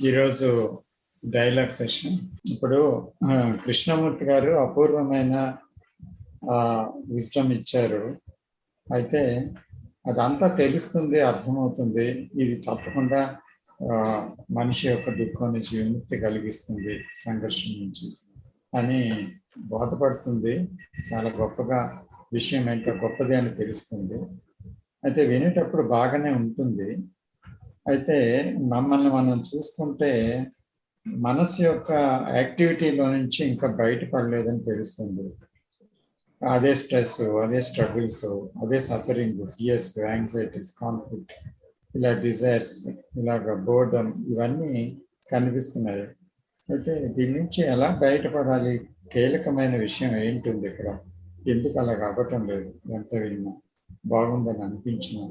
ఈరోజు dialogue session. ఇప్పుడు కృష్ణమూర్తి గారు అపూర్వమైన విజ్డమ్ ఇచ్చారు. అయితే అదంతా తెలుస్తుంది, అర్థమవుతుంది. ఇది తప్పకుండా మనిషి యొక్క దుఃఖం నుంచి విముక్తి కలిగిస్తుంది, సంఘర్షణ నుంచి అని బోధపడుతుంది. చాలా గొప్పగా విషయం ఏంటో గొప్పది అని తెలుస్తుంది. అయితే వినేటప్పుడు బాగానే ఉంటుంది. అయితే మమ్మల్ని మనం చూసుకుంటే మనసు యొక్క యాక్టివిటీలో నుంచి ఇంకా బయటపడలేదని తెలుస్తుంది. అదే స్ట్రెస్, అదే స్ట్రగుల్స్, అదే సఫరింగ్, ఫియర్స్, యాంగ్జైటీస్, కాన్ఫ్లిక్ట్, ఇలా డిజైర్స్, ఇలాగ బోర్డమ్, ఇవన్నీ కనిపిస్తున్నాయి. అయితే దీని నుంచి ఎలా బయటపడాలి? కీలకమైన విషయం ఏంటుంది ఇక్కడ? ఎందుకు అలా అవ్వటం లేదు? ఎంత విన్నా బాగుందని అనిపించినా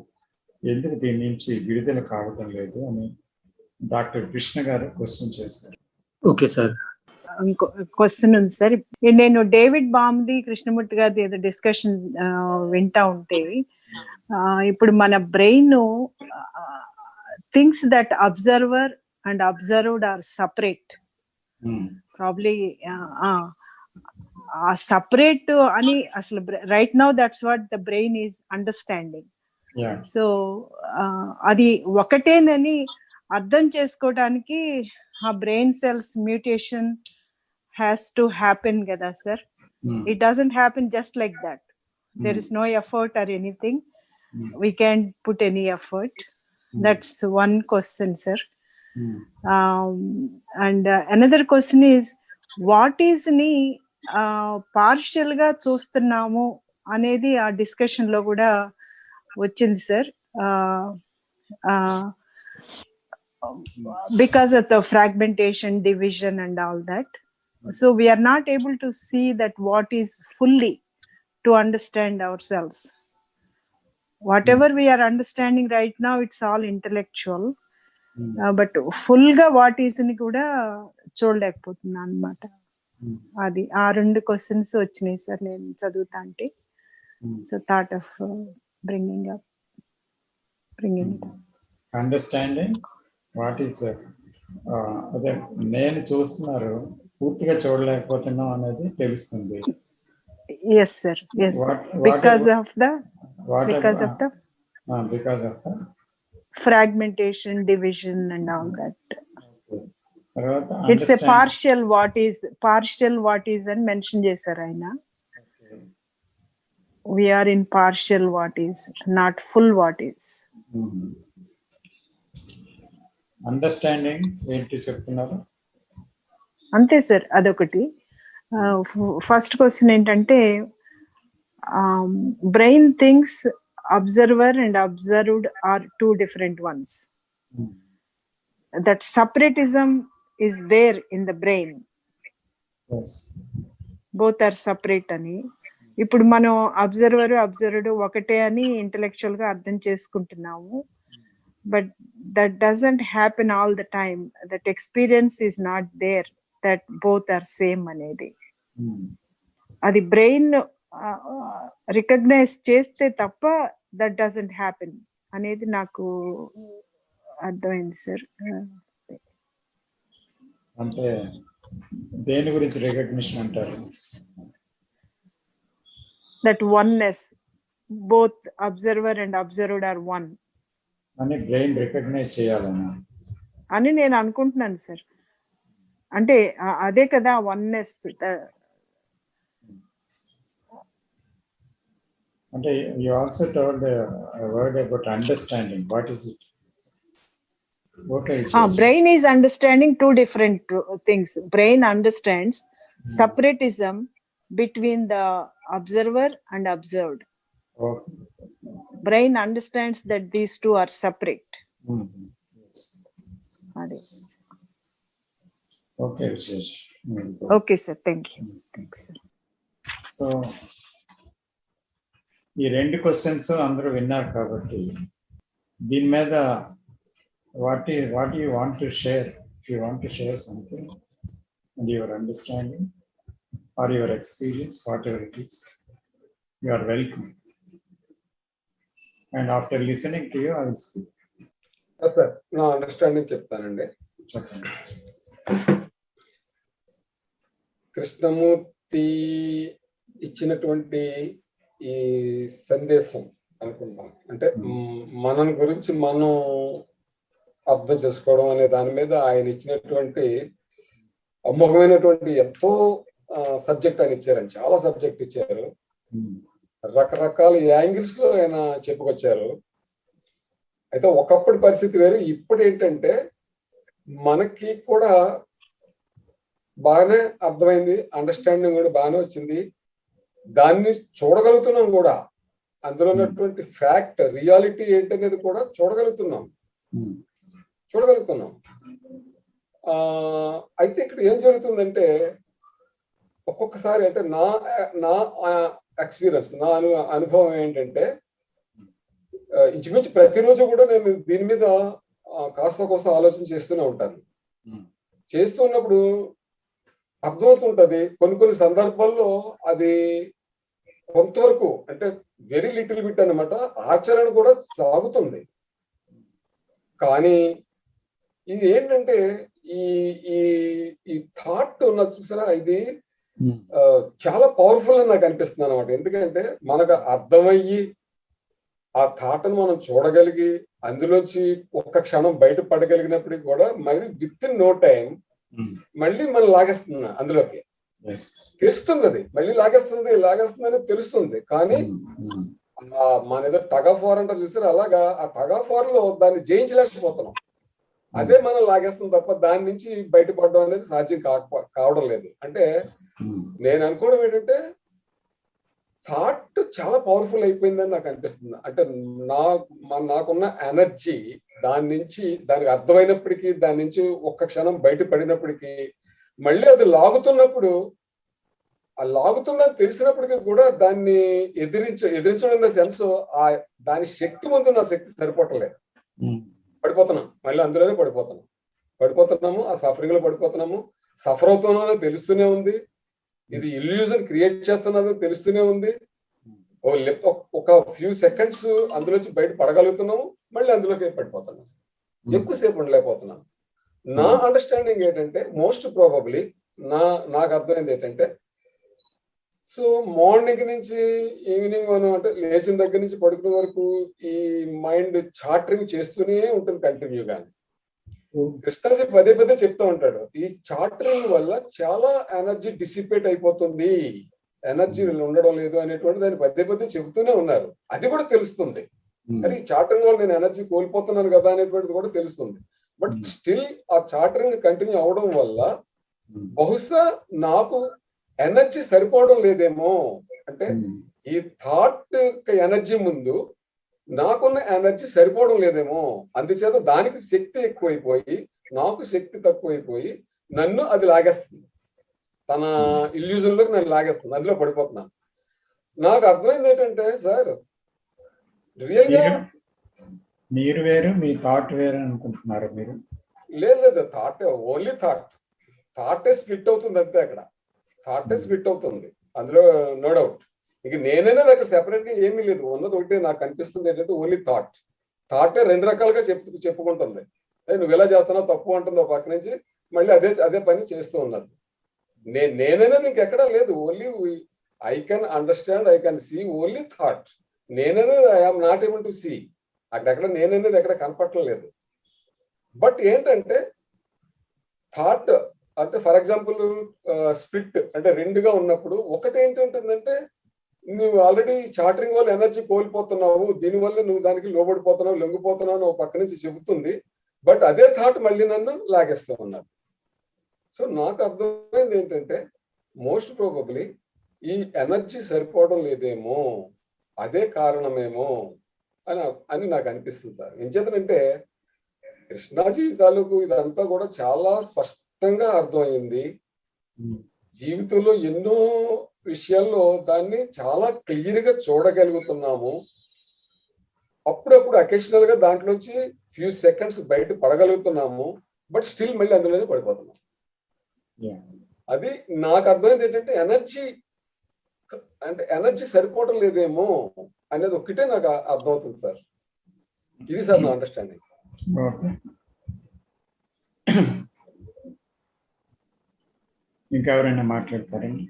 ఎందుకు దీని నుంచి విడుదల కావటం లేదు అని డాక్టర్ కృష్ణ గారు క్వశ్చన్ చేశారు. ఓకే సార్, ఇంకో క్వశ్చన్ ఉంది సార్. నేను డేవిడ్ బామ్ది, కృష్ణమూర్తి గారిది ఏదో డిస్కషన్ వింటా ఉంటే, ఇప్పుడు మన brain things that observer and observed are separate. Probably separate అని అసలు right now that's what the brain is understanding. So అది ఒకటేనని అర్థం చేసుకోవడానికి ఆ brain cells mutation has to happen కదా sir. It doesn't happen just like that. There is no effort or anything. We can put any effort. That's one question sir. And another question is, what is ని partial గా చూస్తున్నాము అనేది ఆ discussion లో కూడా వచ్చింది sir. because of the fragmentation, division and all that, so we are not able to see that what is fully to understand ourselves. Whatever we are understanding right now, it's all intellectual, but full ga what is ni kuda చూడలేకపోతున్నా అన్నమాట. అది ఆ రెండు questions వచ్చినాయి sir నేను చదువుతా అంటే. So thought of bringing it up. Understanding what is అదే నేను చూస్తున్నారు, పూర్తిగా చూడలేకపోతున్నాం అనేది తెలుస్తుంది. Yes sir, yes, because of the fragmentation, division and all that. It's a partial what is అని మెన్షన్ చేశారు ఆయన. We are in partial what is, not full what is. Understanding ఏంటి చెప్తున్నారు? అంతే సార్, అదొకటి. ఫస్ట్ క్వశ్చన్ ఏంటంటే, brain things observer and observed are two different ones. That separatism is there in the brain. Both are separate అని. ఇప్పుడు మనం observed ఒకటే అని ఇంటెలెక్చువల్ గా అర్థం చేసుకుంటున్నాము. But that doesn't happen all the time. That experience is not there that both are same అనేది. అది బ్రెయిన్ రికగ్నైజ్ చేస్తే తప్ప that doesn't happen అనేది నాకు అర్థమైంది సార్. అంటే దేని గురించి రికగ్నిషన్ అంటారు? That oneness, both observer and observed are one అని బ్రెయిన్ రికగ్నైజ్ చేయాలన్నా అని నేను అనుకుంటున్నాను సార్. అంటే అదే కదా వన్నెస్. అంటే you also told a word about understanding. What is it? Okay. Brain is understanding two different things. Brain understands separatism between the observer and observed. Okay. Brain understands that these two are separate. Adi. Okay, Vishesh. Okay sir, thank you. Thanks sir. So ఈ రెండు questions అందరూ విన్నారు కాబట్టి దీని మీద what you want to share? If you want to share something and your understanding or your experience, whatever it is, you are welcome. And after listening to you, I will speak. Yes, sir. No understanding చెప్తానండి. చెప్పండి. కృష్ణమూర్తి ఇచ్చినటువంటి ఈ సందేశం అనుకుంటాం, అంటే మనం గురించి మనం అర్థం చేసుకోవడం అనే దాని మీద ఆయన ఇచ్చినటువంటి అమోఘమైనటువంటి ఎంతో సబ్జెక్ట్ ఆయన ఇచ్చారండి. చాలా సబ్జెక్ట్ ఇచ్చారు, రకరకాల యాంగిల్స్ లో ఆయన చెప్పుకొచ్చారు. అయితే ఒకప్పటి పరిస్థితి వేరు, ఇప్పుడు ఏంటంటే మనకి కూడా బాగానే అర్థమైంది, అండర్స్టాండింగ్ కూడా బాగానే వచ్చింది, దాన్ని చూడగలుగుతున్నాం కూడా, అందులో ఉన్నటువంటి ఫ్యాక్ట్ రియాలిటీ ఏంటనేది కూడా చూడగలుగుతున్నాం. అయితే ఇక్కడ ఏం జరుగుతుందంటే ఒక్కొక్కసారి అంటే నా ఎక్స్పీరియన్స్, నా అనుభవం ఏంటంటే ఇంచుమించు ప్రతిరోజు కూడా నేను దీని మీద కాస్త కోస్త ఆలోచన చేస్తూనే ఉంటాను. చేస్తున్నప్పుడు అర్థమవుతుంటది కొన్ని సందర్భాల్లో అది కొంతవరకు అంటే వెరీ లిటిల్ బిట్ అన్నమాట ఆచరణ కూడా సాగుతుంది. కానీ ఇది ఏంటంటే ఈ ఈ ఈ థాట్ ఉన్నది చూసారా, ఇది చాలా పవర్ఫుల్ అని నాకు అనిపిస్తుంది అనమాట. ఎందుకంటే మనకు అర్థమయ్యి ఆ థాట్ను మనం చూడగలిగి అందులోంచి ఒక్క క్షణం బయట పడగలిగినప్పటికీ కూడా మళ్ళీ విత్ ఇన్ నో టైం మళ్ళీ మనం లాగేస్తున్నా అందులోకి తెలుస్తుంది, అది మళ్ళీ లాగేస్తుందని తెలుస్తుంది. కానీ మన ఏదో టగ్ ఆఫ్ వార్ అంటారు చూసారు, అలాగా ఆ టగ్ ఆఫ్ వార్ లో దాన్ని జయించలేకపోతున్నాం. అదే మనం లాగేస్తుంది తప్ప దాని నుంచి బయటపడడం అనేది సాధ్యం కావడం లేదు. అంటే నేను అనుకోవడం ఏంటంటే థాట్ చాలా పవర్ఫుల్ అయిపోయిందని నాకు అనిపిస్తుంది. అంటే నాకున్న ఎనర్జీ దానికి అర్థమైనప్పటికీ, దాని నుంచి ఒక్క క్షణం బయటపడినప్పటికీ మళ్ళీ అది లాగుతున్నప్పుడు, ఆ లాగుతుందని తెలిసినప్పటికీ కూడా దాన్ని ఎదిరించడం సెన్స్ దాని శక్తి ముందు నా శక్తి సరిపోవట్లేదు. పడిపోతున్నాం, మళ్ళీ అందులోనే పడిపోతున్నాము, ఆ సఫరింగ్ లో పడిపోతున్నాము. సఫర్ అవుతున్నామో తెలుస్తూనే ఉంది, ఇది ఇల్యూజన్ క్రియేట్ చేస్తున్నదో తెలుస్తూనే ఉంది. ఒక ఫ్యూ సెకండ్స్ అందులోంచి బయట పడగలుగుతున్నాము, మళ్ళీ అందులోకి పడిపోతున్నాం, ఎక్కువసేపు ఉండలేకపోతున్నాం. నా అండర్స్టాండింగ్ ఏంటంటే మోస్ట్ ప్రాబబ్లీ నాకు అర్థమైంది ఏంటంటే, సో మార్నింగ్ నుంచి ఈవినింగ్ మనం అంటే లేచిన దగ్గర నుంచి పడుకునే వరకు ఈ మైండ్ చార్టరింగ్ చేస్తూనే ఉంటుంది కంటిన్యూగా. కృష్ణాజీ పదే చెప్తూ ఉంటాడు, ఈ చార్టరింగ్ వల్ల చాలా ఎనర్జీ డిసిపేట్ అయిపోతుంది, ఎనర్జీ ఉండడం లేదు అనేటువంటి దాన్ని పదే చెబుతూనే ఉన్నారు. అది కూడా తెలుస్తుంది, కానీ ఈ చార్టరింగ్ వల్ల నేను ఎనర్జీ కోల్పోతున్నాను కదా అనేటువంటిది కూడా తెలుస్తుంది. బట్ స్టిల్ ఆ చార్టరింగ్ కంటిన్యూ అవడం వల్ల బహుశా నాకు ఎనర్జీ సరిపోవడం లేదేమో, అంటే ఈ థాట్ ఎనర్జీ ముందు నాకున్న ఎనర్జీ సరిపోవడం లేదేమో, అందుచేత దానికి శక్తి ఎక్కువైపోయి నాకు శక్తి తక్కువైపోయి నన్ను అది లాగేస్తుంది, తన ఇల్యూజన్ లోకి నన్ను లాగేస్తుంది, అందులో పడిపోతున్నాను. నాకు అర్థమైంది ఏంటంటే సార్, రియల్ గా మీరు వేరు మీ థాట్ వేరు అనుకుంటున్నారు మీరు? లేదు, థాట్ ఓన్లీ థాటే స్ప్లిట్ అవుతుంది అంతే. అక్కడ థాటే స్ప్లిట్ అవుతుంది, అందులో నో డౌట్. ఇక నేననేది అక్కడ సెపరేట్ గా ఏమీ లేదు, ఉన్నది ఒకటే. నాకు అనిపిస్తుంది ఏంటంటే ఓన్లీ థాటే రెండు రకాలుగా చెప్పుకుంటుంది. నువ్వు ఎలా చేస్తున్నావు తప్పు అంటుంది ఒక పక్క నుంచి, మళ్ళీ అదే పని చేస్తూ ఉన్నది. నేననేది ఇంకెక్కడా లేదు, only I can understand, I can see only thought. నేననేది I am not able to see, అక్కడెక్కడ నేననేది ఎక్కడ కనపట్టలేదు. బట్ ఏంటంటే థాట్ అంటే ఫర్ ఎగ్జాంపుల్ స్ప్లిట్ అంటే రెండుగా ఉన్నప్పుడు ఒకటి ఏంటంటుందంటే, నువ్వు ఆల్రెడీ చార్టరింగ్ వల్ల ఎనర్జీ కోల్పోతున్నావు, దీనివల్ల నువ్వు దానికి లోబడిపోతున్నావు, లొంగిపోతున్నావు ఒక పక్క నుంచి చెబుతుంది. బట్ అదే థాట్ మళ్ళీ నన్ను లాగేస్తూ ఉన్నారు. సో నాకు అర్థమైంది ఏంటంటే మోస్ట్ ప్రాబబ్లీ ఈ ఎనర్జీ సరిపోవడం లేదేమో, అదే కారణమేమో అని నాకు అనిపిస్తుంది సార్. ఏం చేతనంటే కృష్ణాజీ తాలూకు ఇదంతా కూడా చాలా స్పష్టంగా అర్థమైంది. జీవితంలో ఎన్నో విషయాల్లో దాన్ని చాలా క్లియర్ గా చూడగలుగుతున్నాము. అప్పుడప్పుడు అకేషనల్ గా దాంట్లోంచి ఫ్యూ సెకండ్స్ బయట పడగలుగుతున్నాము, బట్ స్టిల్ మళ్ళీ అందులోనే పడిపోతున్నాం. అది నాకు అర్థమైంది ఏంటంటే ఎనర్జీ సరిపోవటం లేదేమో అనేది ఒక్కటే నాకు అర్థమవుతుంది సార్. ఇది సార్ నా అండర్స్టాండింగ్. ఇంకా ఎవరైనా మాట్లాడతారండి?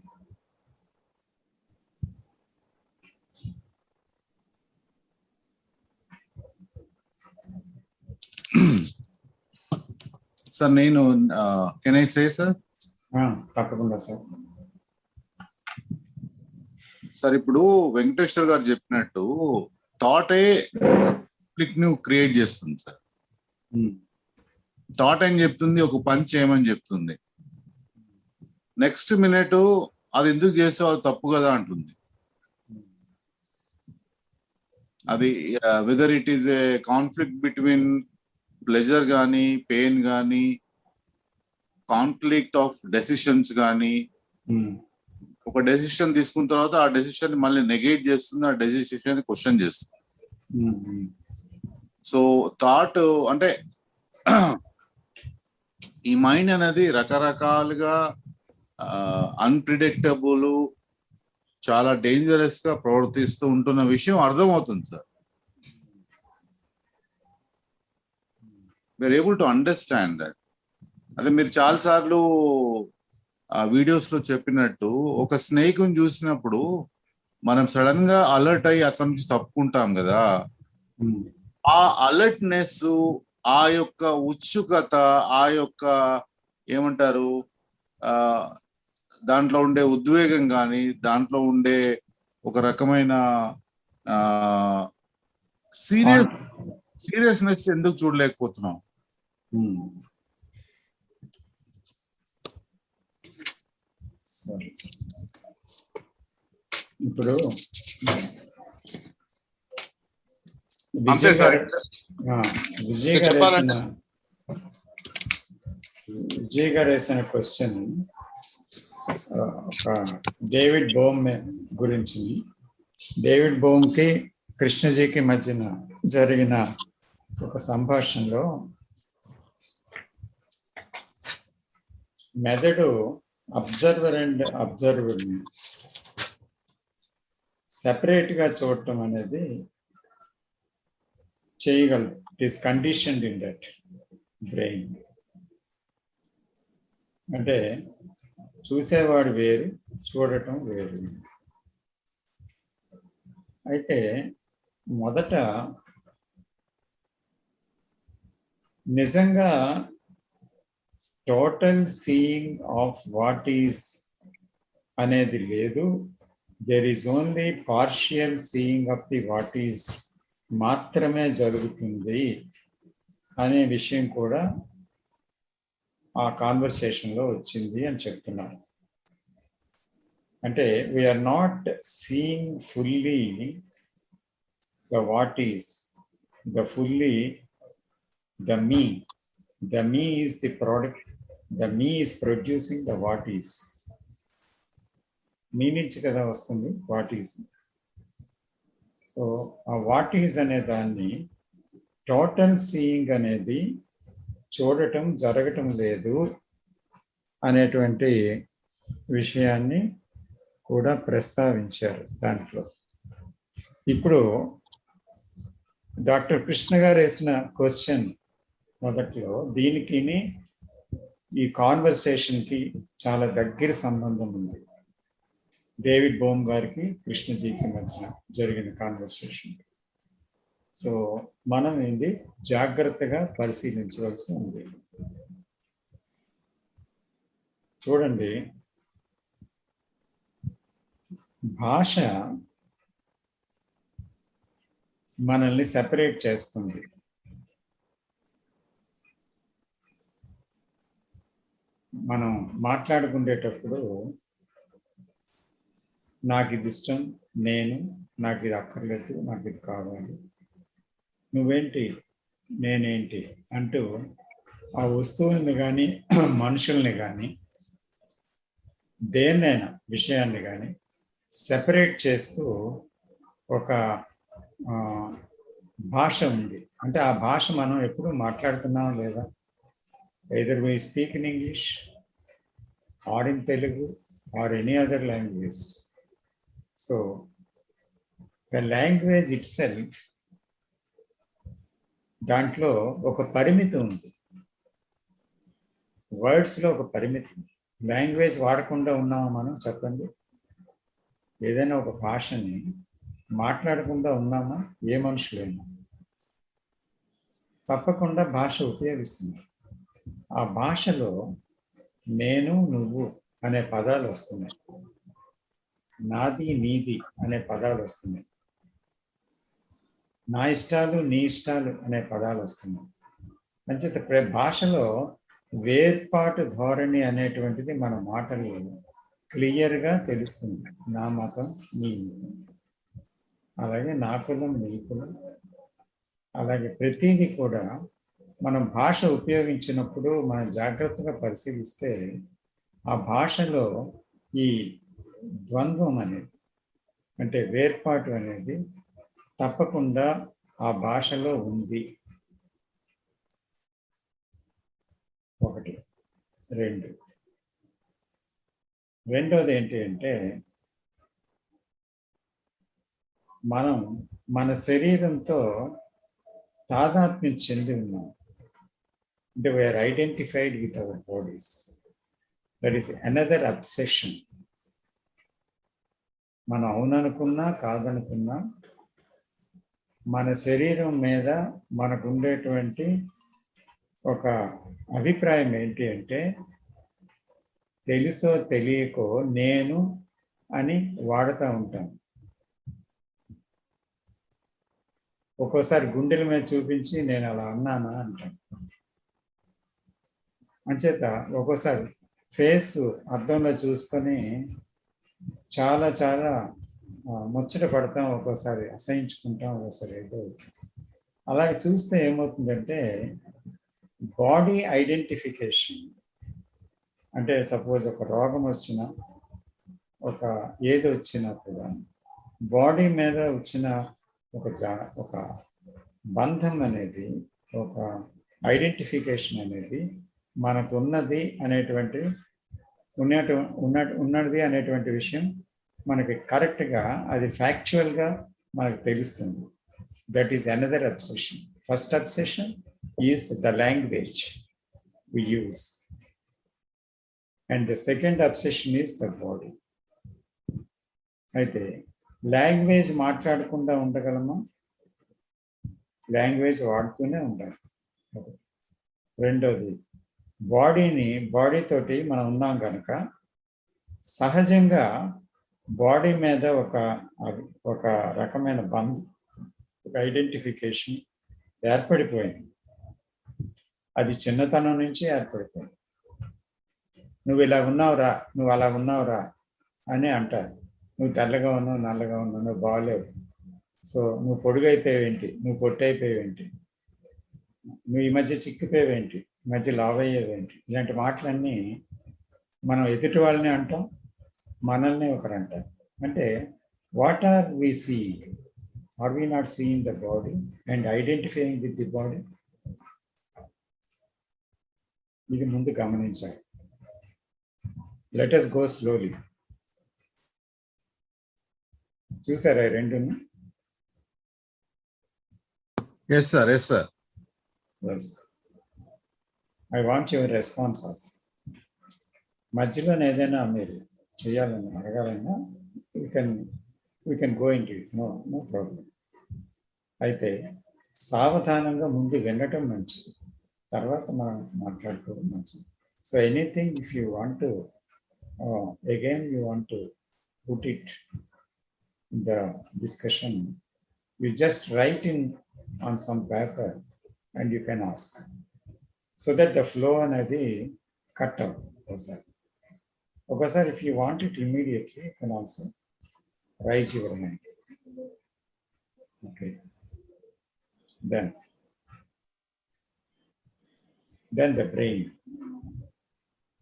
సార్ నేను కెన్ ఐ సే సార్? తప్పకుండా సార్. సార్ ఇప్పుడు వెంకటేశ్వర్ గారు చెప్పినట్టు థాటే కాన్ఫ్లిక్ట్ ను క్రియేట్ చేస్తుంది సార్. థాట్ ఏం చెప్తుంది, ఒక పని చేయమని చెప్తుంది, నెక్స్ట్ మినిట్ అది ఎందుకు చేసావు, అది తప్పు కదా అంటుంది. అది whether it is a conflict between pleasure కానీ, పెయిన్ కానీ, కాన్ఫ్లిక్ట్ ఆఫ్ డెసిషన్స్ కానీ, ఒక డెసిషన్ తీసుకున్న తర్వాత ఆ డెసిషన్ మళ్ళీ నెగేట్ చేస్తుంది, ఆ డెసిషన్ క్వశ్చన్ చేస్తుంది. సో థాట్ అంటే ఈ మైండ్ అనేది రకరకాలుగా అన్ప్రిడిక్టబుల్, చాలా డేంజరస్ గా ప్రవర్తిస్తూ ఉంటున్న విషయం అర్థమవుతుంది sir. We are able to understand that. అదే మీరు చాలా సార్లు వీడియోస్ లో చెప్పినట్టు ఒక స్నేక్ ని చూసినప్పుడు మనం సడన్ గా అలర్ట్ అయ్యి అక్కడి నుంచి తప్పుకుంటాం కదా, ఆ అలర్ట్నెస్, ఆ యొక్క ఉత్సుకత, ఆ యొక్క ఏమంటారు దాంట్లో ఉండే ఉద్వేగం కానీ, దాంట్లో ఉండే ఒక రకమైన సీరియస్నెస్ ఎందుకు చూడలేకపోతున్నాం? ఇప్పుడు అంతే సార్. విజయ్ గారు వేసిన క్వశ్చన్ ఒక డేవిడ్ బోమ్ గురించి. డేవిడ్ బోమ్ కి కృష్ణజీకి మధ్యన జరిగిన ఒక సంభాషణలో మెదడు అబ్జర్వర్ అండ్ అబ్జర్వర్ సెపరేట్ గా చూడటం అనేది చేయగలరు. It is conditioned in that brain. అంటే చూసేవాడు వేరు, చూడటం వేరు. అయితే మొదట నిజంగా total seeing of what is అనేది లేదు. There is only partial seeing of the what is మాత్రమే జరుగుతుంది అనే విషయం కూడా ఆ కాన్వర్సేషన్ లో వచ్చింది అని చెప్తున్నారు. అంటే we are not seeing fully the what is, the fully the me. The me is the product, the me is producing the what is. మీ నుంచి కదా వస్తుంది వాట్ ఈస్. సో ఆ వాట్ ఈస్ అనే దాన్ని టోటల్ సీయింగ్ అనేది చూడటం జరగటం లేదు అనేటువంటి విషయాన్ని కూడా ప్రస్తావించారు దాంట్లో. ఇప్పుడు డాక్టర్ కృష్ణ గారు వేసిన క్వశ్చన్ మొదట్లో దీనికి ఈ కాన్వర్సేషన్కి చాలా దగ్గర సంబంధం ఉంది. డేవిడ్ బోమ్ గారికి కృష్ణజీకి మధ్య జరిగిన కాన్వర్సేషన్. సో మనం ఇది జాగ్రత్తగా పరిశీలించవలసి ఉంది. చూడండి, భాష మనల్ని సెపరేట్ చేస్తుంది. మనం మాట్లాడుకునేటప్పుడు నాకు ఇది ఇష్టం, నాకు ఇది అక్కర్లేదు, నాకు ఇది కావాలి, నువ్వేంటి నేనేంటి అంటూ ఆ వస్తువుల్ని కానీ, మనుషుల్ని కానీ, దేన్నైనా విషయాన్ని కానీ సెపరేట్ చేస్తూ ఒక భాష ఉంది. అంటే ఆ భాష మనం ఎప్పుడు మాట్లాడుతున్నాం లేదా, either we speak in English or in Telugu or any other language. So the language itself, దాంట్లో ఒక పరిమితి ఉంది. వర్డ్స్ లో ఒక పరిమితి. లాంగ్వేజ్ వాడకుండా ఉన్నామా మనం, చెప్పండి? ఏదైనా ఒక భాషని మాట్లాడకుండా ఉన్నామా ఏ మనుషులైనా? తప్పకుండా భాష ఉపయోగిస్తున్నారు. ఆ భాషలో నేను, నువ్వు అనే పదాలు వస్తున్నాయి, నాది, నీది అనే పదాలు వస్తున్నాయి, నా ఇష్టాలు, నీ ఇష్టాలు అనే పదాలు వస్తున్నాయి. అంచేత భాషలో వేర్పాటు ధోరణి అనేటువంటిది మన మాటలు క్లియర్గా తెలుస్తుంది. నా మతం, నీ మతం, అలాగే నా కులం, నీ కులం, అలాగే ప్రతిదీ కూడా మనం భాష ఉపయోగించినప్పుడు మనం జాగ్రత్తగా పరిశీలిస్తే ఆ భాషలో ఈ ద్వంద్వం అనేది, అంటే వేర్పాటు అనేది తప్పకుండా ఆ భాషలో ఉంది. ఒకటి. రెండోది ఏంటి అంటే, మనం మన శరీరంతో తాదాత్మ్యం చెంది ఉన్నాం. అంటే we are identified with our bodies. That is another obsession. మనం అవుననుకున్నా కాదనుకున్నా మన శరీరం మీద మనకు ఉండేటువంటి ఒక అభిప్రాయం ఏంటి అంటే, తెలుసో తెలియకో నేను అని వాడుతూ ఉంటాం. ఒక్కోసారి గుండెల మీద చూపించి నేను అలా అన్నానా అంటాను. అంచేత ఒక్కోసారి ఫేస్ అద్దంలో చూసుకొని చాలా చాలా ముచ్చట పడతాం, ఒక్కోసారి అసహించుకుంటాం, ఒక్కోసారి ఏదో. అలాగే చూస్తే ఏమవుతుందంటే బాడీ ఐడెంటిఫికేషన్, అంటే సపోజ్ ఒక రోగం వచ్చినా, ఒక ఏది వచ్చినా కూడా బాడీ మీద వచ్చిన ఒక బంధం అనేది, ఒక ఐడెంటిఫికేషన్ అనేది మనకు ఉన్నది అనేటువంటి ఉన్నది అనేటువంటి విషయం మనకి కరెక్ట్గా, అది ఫ్యాక్చువల్గా మనకు తెలుస్తుంది. That is another obsession. First obsession is the language we use, and the second obsession is the body. అయితే లాంగ్వేజ్ మాట్లాడకుండా ఉండగలమా? లాంగ్వేజ్ వాడుతూనే ఉండాలి. రెండోది, బాడీ తోటి మనం ఉన్నాం కనుక సహజంగా బాడీ మీద ఒక రకమైన బంధం, ఒక ఐడెంటిఫికేషన్ ఏర్పడిపోయింది. అది చిన్నతనం నుంచి ఏర్పడిపోయింది. నువ్వు ఇలా ఉన్నావురా, నువ్వు అలా ఉన్నావురా అని అంటారు. నువ్వు తెల్లగా ఉన్నావు, నల్లగా ఉన్నావు, నువ్వు బాగలేవు, సో నువ్వు పొడుగైపోయావేంటి, నువ్వు పొట్టయిపోయావేంటి, నువ్వు ఈ మధ్య చిక్కిపోయావేంటి, ఈ మధ్య లావయ్యేవేంటి, ఇలాంటి మాటలన్నీ మనం ఎదుటి వాళ్ళని అంటాం, మనల్ని ఒకరు అంటారు. అంటే what are we seeing? Are we not seeing the body and identifying with the body? ఇది ముందు గమనించాలి. Let us go slowly. చూసారా ఈ రెండుని? Yes sir, yes sir. Yes. I want your response also. మధ్యలో ఏదైనా మీరు చేయాలని అడగాలన్నా we can go into it. No problem. అయితే సావధానంగా ముందు వినటం మంచిది, తర్వాత మనం మాట్లాడుకోవడం మంచిది. So anything if you want to again you want to put it in the discussion, you just write in on some paper and you can ask, so that the flow అనేది cut out. ఒకసారి if you want it immediately, you can also raise your hand. Okay. Then the brain.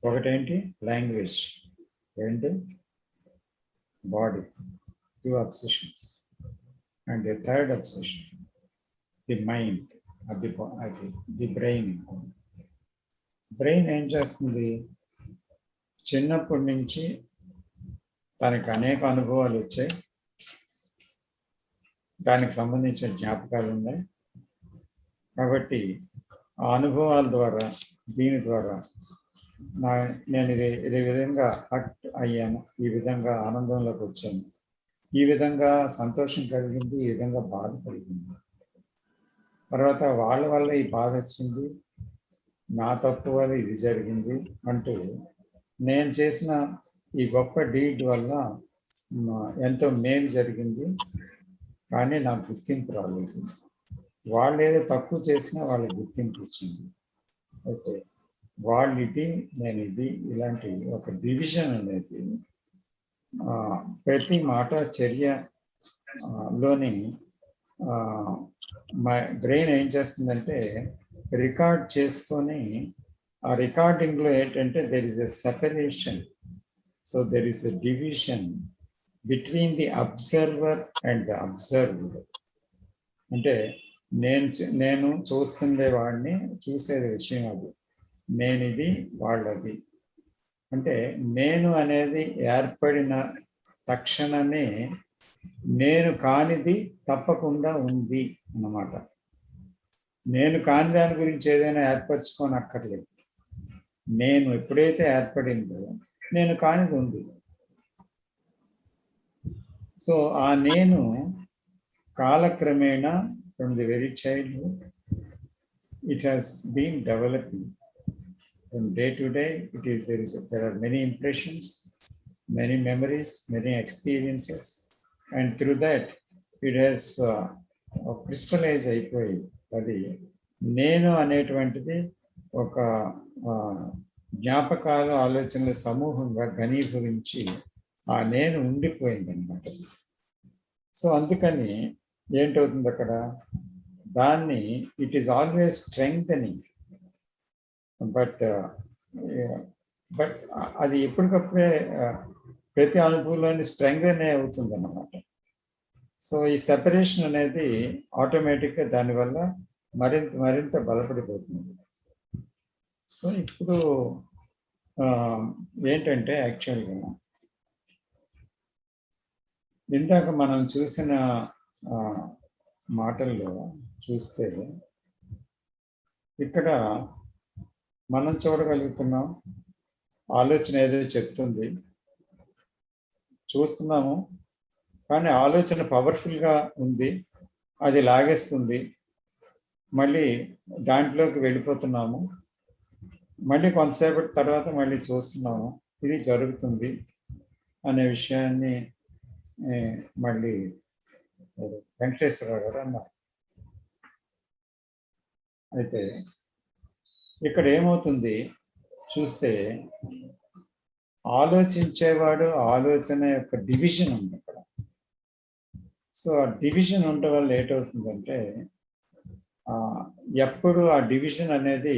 ఒకటేంటి? Language. రెండు body. 2 obsessions. And the third obsession, the mind, the brain. Brain ఏం చేస్తుంది? చిన్నప్పటి నుంచి తనకు అనేక అనుభవాలు వచ్చాయి, దానికి సంబంధించిన జ్ఞాపకాలు ఉన్నాయి. కాబట్టి ఆ అనుభవాల ద్వారా, దీని ద్వారా నేను ఇది విధంగా హట్ అయ్యాను, ఈ విధంగా ఆనందంలోకి వచ్చాను, ఈ విధంగా సంతోషం కలిగింది, ఈ విధంగా బాధ కలిగింది. తర్వాత వాళ్ళ వల్ల ఈ బాధ వచ్చింది, నా తప్పు వల్ల ఇది జరిగింది అంటూ నేను చేసిన ఈ గొప్ప డీడ్ వల్ల ఎంతో మేలు జరిగింది, కానీ నాకు గుర్తింపు రాలేదు. వాళ్ళు ఏదో తక్కువ చేసినా వాళ్ళకి గుర్తింపు వచ్చింది. అయితే వాళ్ళు ఇది, నేను ఇది, ఇలాంటి ఒక డివిజన్ అనేది ప్రతి మాట చర్య లోని మా బ్రెయిన్ ఏం చేస్తుందంటే రికార్డ్ చేసుకొని, ఆ రికార్డింగ్ లో ఏంటంటే there is a separation, so there is a division between the observer and the observed. అంటే నేను చూస్తుండే వాడిని, చూసేది విషయం అది, నేనిది వాళ్ళది. అంటే నేను అనేది ఏర్పడిన తక్షణమే నేను కానిది తప్పకుండా ఉంది అన్నమాట. నేను కాని దాని గురించి ఏదైనా ఏర్పరచుకోనక్కర్లేదు. నేను ఎప్పుడైతే ఏర్పడిందో నేను కానిది ఉంది. సో ఆ నేను కాలక్రమేణా from the very childhood it has been developing. From day to day there are many impressions, many memories, many experiences, and through that it has crystallized అయిపోయి అది నేను అనేటువంటిది ఒక జ్ఞాపకాల ఆలోచనల సమూహంగా ఘనీభవించి ఆ నేను ఉండిపోయింది అన్నమాట. సో అందుకని ఏంటవుతుంది అక్కడ, దాన్ని it is always strengthening, but అది ఎప్పటికప్పుడే ప్రతి అనుభవంలోని స్ట్రెంగ్థనే అవుతుంది అన్నమాట. సో ఈ సెపరేషన్ అనేది ఆటోమేటిక్గా దానివల్ల మరింత బలపడిపోతుంది. సో ఇప్పుడు ఏంటంటే యాక్చువల్గా ఇందాక మనం చూసిన మాటల్లో చూస్తే ఇక్కడ మనం చూడగలుగుతున్నాం, ఆలోచన ఏదో చెప్తుంది, చూస్తున్నాము, కానీ ఆలోచన పవర్ఫుల్గా ఉంది, అది లాగేస్తుంది, మళ్ళీ దాంట్లోకి వెళ్ళిపోతున్నాము, మళ్ళీ కొంతసేపటి తర్వాత మళ్ళీ చూస్తున్నాము, ఇది జరుగుతుంది అనే విషయాన్ని మళ్ళీ వెంకటేశ్వరరావు గారు అన్నారు. అయితే ఇక్కడ ఏమవుతుంది చూస్తే, ఆలోచించేవాడు ఆలోచన యొక్క డివిజన్ ఉంది అక్కడ. సో ఆ డివిజన్ ఉండడం వల్ల ఏటవుతుందంటే ఎప్పుడు ఆ డివిజన్ అనేది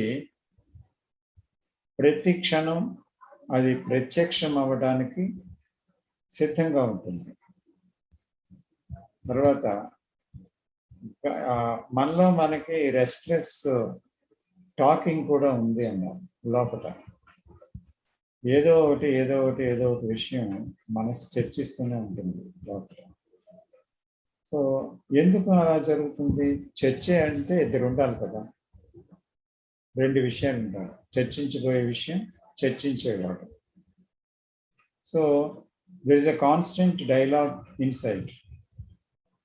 ప్రతి క్షణం అది ప్రత్యక్షం అవ్వడానికి సిద్ధంగా ఉంటుంది. తర్వాత మనలో మనకి రెస్ట్లెస్ టాకింగ్ కూడా ఉంది అన్నారు లోపల. ఏదో ఒకటి విషయం మనసు చర్చిస్తూనే ఉంటుంది లోపల. సో ఎందుకు అలా జరుగుతుంది? చర్చ అంటే ఇద్దరు ఉండాలి కదా, రెండు విషయాలు ఉండాలి, చర్చించబోయే విషయం, చర్చించేవాడు. So there is a constant dialogue inside.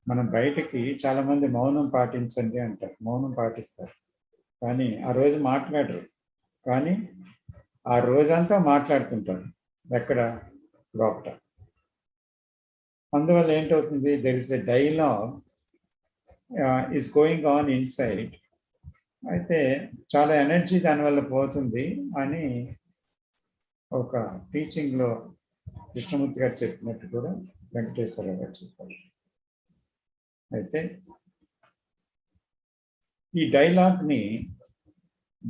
మనం బయటకి చాలా మంది మౌనం పాటించండి అంటారు, మౌనం పాటిస్తారు, కానీ ఆ రోజు మాట్లాడరు, కానీ ఆ రోజంతా మాట్లాడుతుంటారు ఎక్కడ, లోపల. అందువల్ల ఏంటవుతుంది, there is a dialogue is going on inside. అయితే చాలా ఎనర్జీ దానివల్ల పోతుంది అని ఒక టీచింగ్లో కృష్ణమూర్తి గారు చెప్పినట్టు కూడా వెంకటేశ్వరరావు గారు చెప్పారు. అయితే ఈ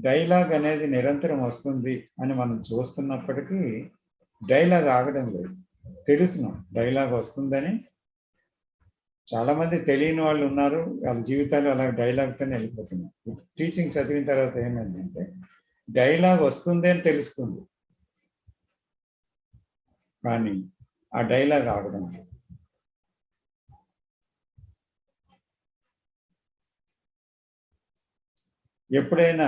డైలాగ్ అనేది నిరంతరం వస్తుంది అని మనం చూస్తున్నప్పటికీ డైలాగ్ ఆగడం లేదు. తెలుసును డైలాగ్ వస్తుందని, చాలా మంది తెలియని వాళ్ళు ఉన్నారు, వాళ్ళ జీవితాలు అలా డైలాగ్తోనే వెళ్ళిపోతున్నారు. టీచింగ్ చదివిన తర్వాత ఏమైందంటే డైలాగ్ వస్తుంది అని తెలుస్తుంది, కానీ ఆ డైలాగ్ ఆగడం లేదు. ఎప్పుడైనా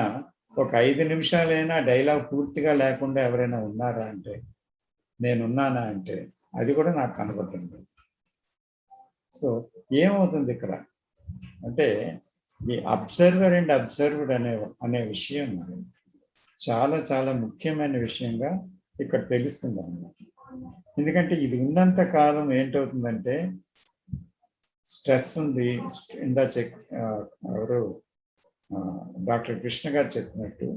ఒక 5 నిమిషాలైనా డైలాగ్ పూర్తిగా లేకుండా ఎవరైనా ఉన్నారా అంటే, నేనున్నానా అంటే, అది కూడా నాకు కనబడుతుంది. సో ఏమవుతుంది ఇక్కడ అంటే, ఈ అబ్జర్వర్ అండ్ అబ్జర్వ్డ్ అనే విషయం చాలా చాలా ముఖ్యమైన విషయంగా ఇక్కడ తెలుస్తుంది అన్నమాట. ఎందుకంటే ఇది ఉన్నంత కాలం ఏంటవుతుందంటే, స్ట్రెస్ ఉంది. ఎవరు డాక్టర్ కృష్ణ గారు చెప్పినట్టు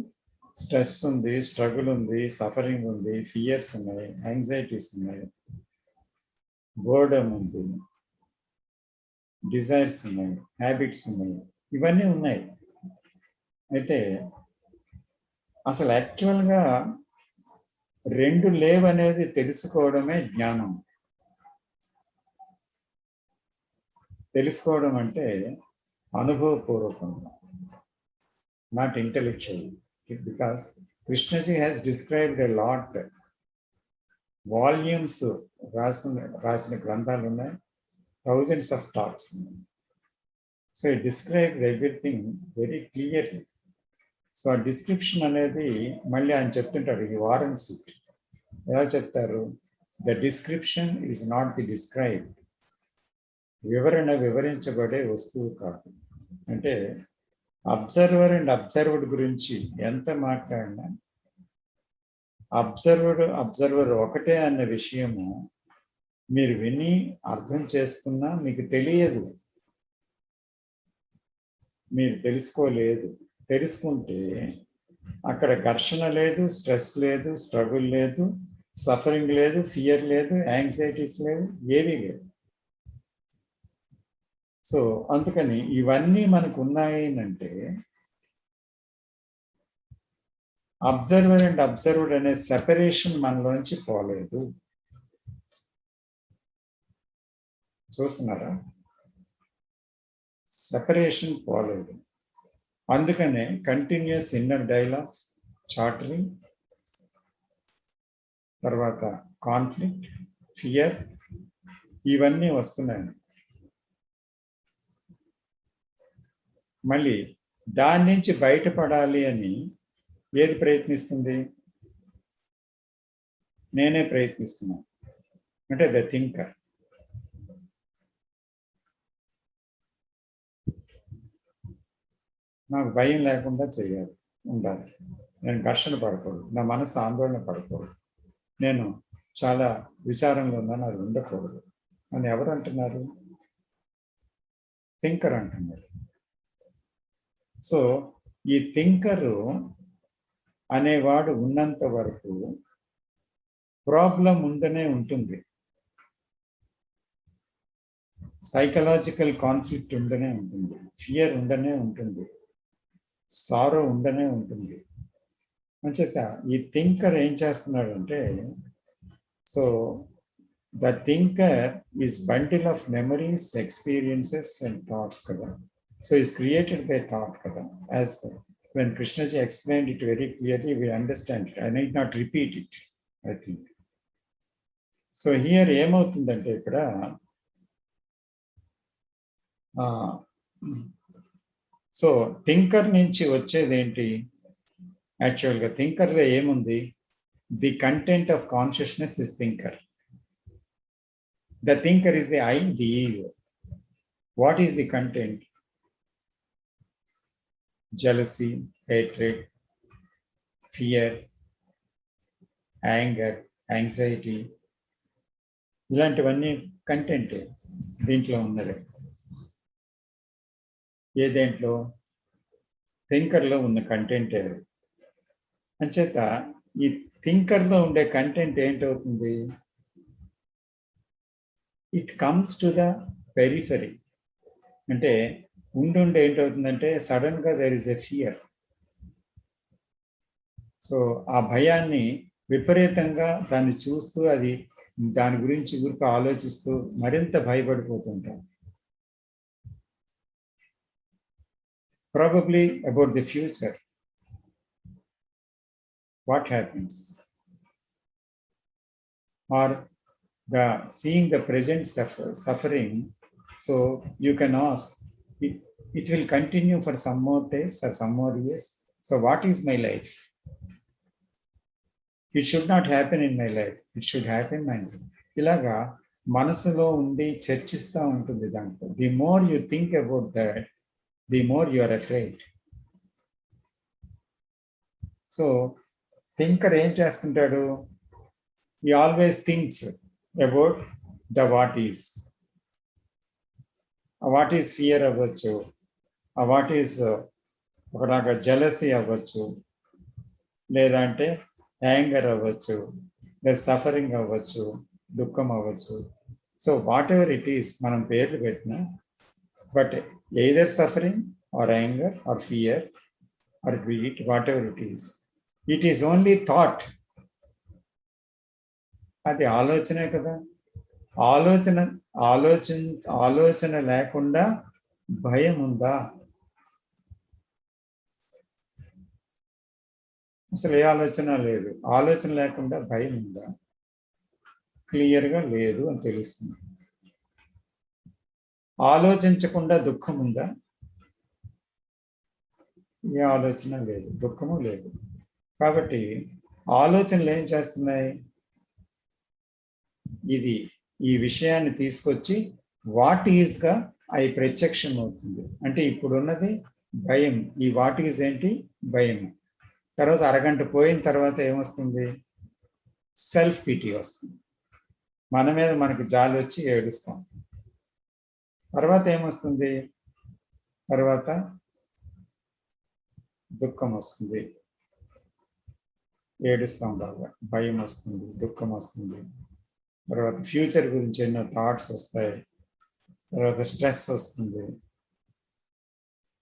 స్ట్రెస్ ఉంది, స్ట్రగుల్ ఉంది, సఫరింగ్ ఉంది, ఫియర్స్ ఉన్నాయి, యాంగ్జైటీస్ ఉన్నాయి, బోర్డమ్ ఉంది, డిజైర్స్ ఉన్నాయి, హ్యాబిట్స్ ఉన్నాయి, ఇవన్నీ ఉన్నాయి. అయితే అసలు యాక్చువల్గా 2 లేవనేది తెలుసుకోవడమే జ్ఞానం. తెలుసుకోవడం అంటే అనుభవపూర్వకంగా, not intellectual. Because Krishnaji has described a lot. Volumes రాసిన గ్రంథాలు ఉన్నాయి, థౌజండ్స్ ఆఫ్ టాక్స్ ఉన్నాయి. So it described everything very clearly. So ఆ డిస్క్రిప్షన్ అనేది మళ్ళీ ఆయన చెప్తుంటారు, ఈ వారెన్స్ ఎలా చెప్తారు, the description is not the described. వివరణ వివరించబడే వస్తువు కాదు. అంటే అబ్జర్వర్ అండ్ అబ్జర్వ్డ్ గురించి ఎంత మాట్లాడినా అబ్జర్వర్ ఒకటే అన్న విషయము మీరు విని అర్థం చేసుకున్నా మీకు తెలియదు, మీరు తెలుసుకోలేదు. తెలుసుకుంటే అక్కడ ఘర్షణ లేదు, స్ట్రెస్ లేదు, స్ట్రగుల్ లేదు, సఫరింగ్ లేదు, ఫియర్ లేదు, యాంగ్జైటీస్ లేవు, ఏవీ లేదు. సో అందుకని ఇవన్నీ మనకు ఉన్నాయి అంటే అబ్జర్వర్ అండ్ అబ్జర్వ్డ్ అనే సెపరేషన్ మనలోంచి పోలేదు. చూస్తున్నారా? సెపరేషన్ పోలేదు. అందుకనే కంటిన్యూస్ ఇన్నర్ డైలాగ్స్, చార్టరింగ్, తర్వాత కాన్ఫ్లిక్ట్, ఫియర్, ఇవన్నీ వస్తున్నాయి. మళ్ళీ దాని నుంచి బయటపడాలి అని ఏది ప్రయత్నిస్తుంది? నేనే ప్రయత్నిస్తున్నాను, అంటే ద థింకర్. నాకు భయం లేకుండా చేయాలి, ఉండాలి. నేను ఘర్షణ పడకూడదు, నా మనసు ఆందోళన పడకూడదు, నేను చాలా విచారంలో ఉన్నాను, అది ఉండకూడదు అని ఎవరు అంటున్నారు? థింకర్ అంటున్నారు. సో ఈ థింకరు అనేవాడు ఉన్నంత వరకు ప్రాబ్లం ఉండనే ఉంటుంది, సైకలాజికల్ కాన్ఫ్లిక్ట్ ఉండనే ఉంటుంది, ఫియర్ ఉండనే ఉంటుంది, సారో ఉండనే ఉంటుంది. అంచేత ఈ థింకర్ ఏం చేస్తున్నాడంటే, so the thinker is bundle of memories, experiences and thoughts కదా. So is created by thought కదా. As when Krishnaji explained it very clearly, we understand it. I need not repeat it, I think. So here ఏమవుతుందంటే ఇక్కడ so thinker నుంచి వచ్చేది ఏంటి? యాక్చువల్గా థింకర్లో ఏముంది? The content of consciousness is thinker. The thinker is the I, the ego. What is the content? Jealousy, hatred, fear, anger, anxiety, ఇలాంటివన్నీ content దీంట్లో ఉన్నది. ఏ దేంట్లో? థింకర్లో ఉన్న కంటెంట్. అంచేత ఈ థింకర్లో ఉండే కంటెంట్ ఏంటవుతుంది? It comes to the periphery. అంటే ఉండుండే ఏంటవుతుందంటే సడన్ గా there is a fear. So ఆ భయాన్ని విపరీతంగా దాన్ని చూస్తూ అది దాని గురించి ఊరికి ఆలోచిస్తూ మరింత భయపడిపోతుంటాం. Probably about the future. What happens? Or the seeing the present suffering. So you can ask, it will continue for some more days or some more years, so what is my life? It should not happen in my life, it should happen my life. ఇలాగా మనసులో ఉండి చర్చిస్తూ ఉంటుంది దాంట్లో. The more you think about that, the more you are afraid. So thinker ఏం చేస్తుంటాడు? he always thinks about the what is. What is fear అవ్వచ్చు, what is ఒకలాగా జెలసీ అవ్వచ్చు, లేదంటే యాంగర్ అవ్వచ్చు, లేదా సఫరింగ్ అవ్వచ్చు, దుఃఖం అవ్వచ్చు. So whatever it is, మనం పేర్లు పెట్టినా, but either suffering are anger or fear or greed, what ever it is only thought. అది ఆలోచనే కదా. ఆలోచన లేకుండా భయం ఉందా? అసలు ఏ ఆలోచన లేదు. ఆలోచన లేకుండా భయం ఉందా? క్లియర్గా లేదు అని తెలుస్తుంది. ఆలోచించకుండా దుఃఖం ఉందా? ఏ ఆలోచన లేదు, దుఃఖము లేదు. కాబట్టి ఆలోచనలు ఏం చేస్తున్నాయి? ఈ విషయాన్ని తీసుకొచ్చి వాట్ ఈజ్ గా అవి ప్రత్యక్షం అవుతుంది. అంటే ఇప్పుడున్నది భయం. ఈ వాట్ ఈజ్ ఏంటి? భయం. తర్వాత అరగంట పోయిన తర్వాత ఏమొస్తుంది? సెల్ఫ్ పిటీ వస్తుంది. మన మీద మనకు జాలి వచ్చి ఏడుస్తాం. తర్వాత ఏమొస్తుంది? తర్వాత దుఃఖం వస్తుంది, ఏడుస్తాం బాగా, భయం వస్తుంది, దుఃఖం వస్తుంది. తర్వాత ఫ్యూచర్ గురించి ఎన్నో థాట్స్ వస్తాయి. తర్వాత స్ట్రెస్ వస్తుంది.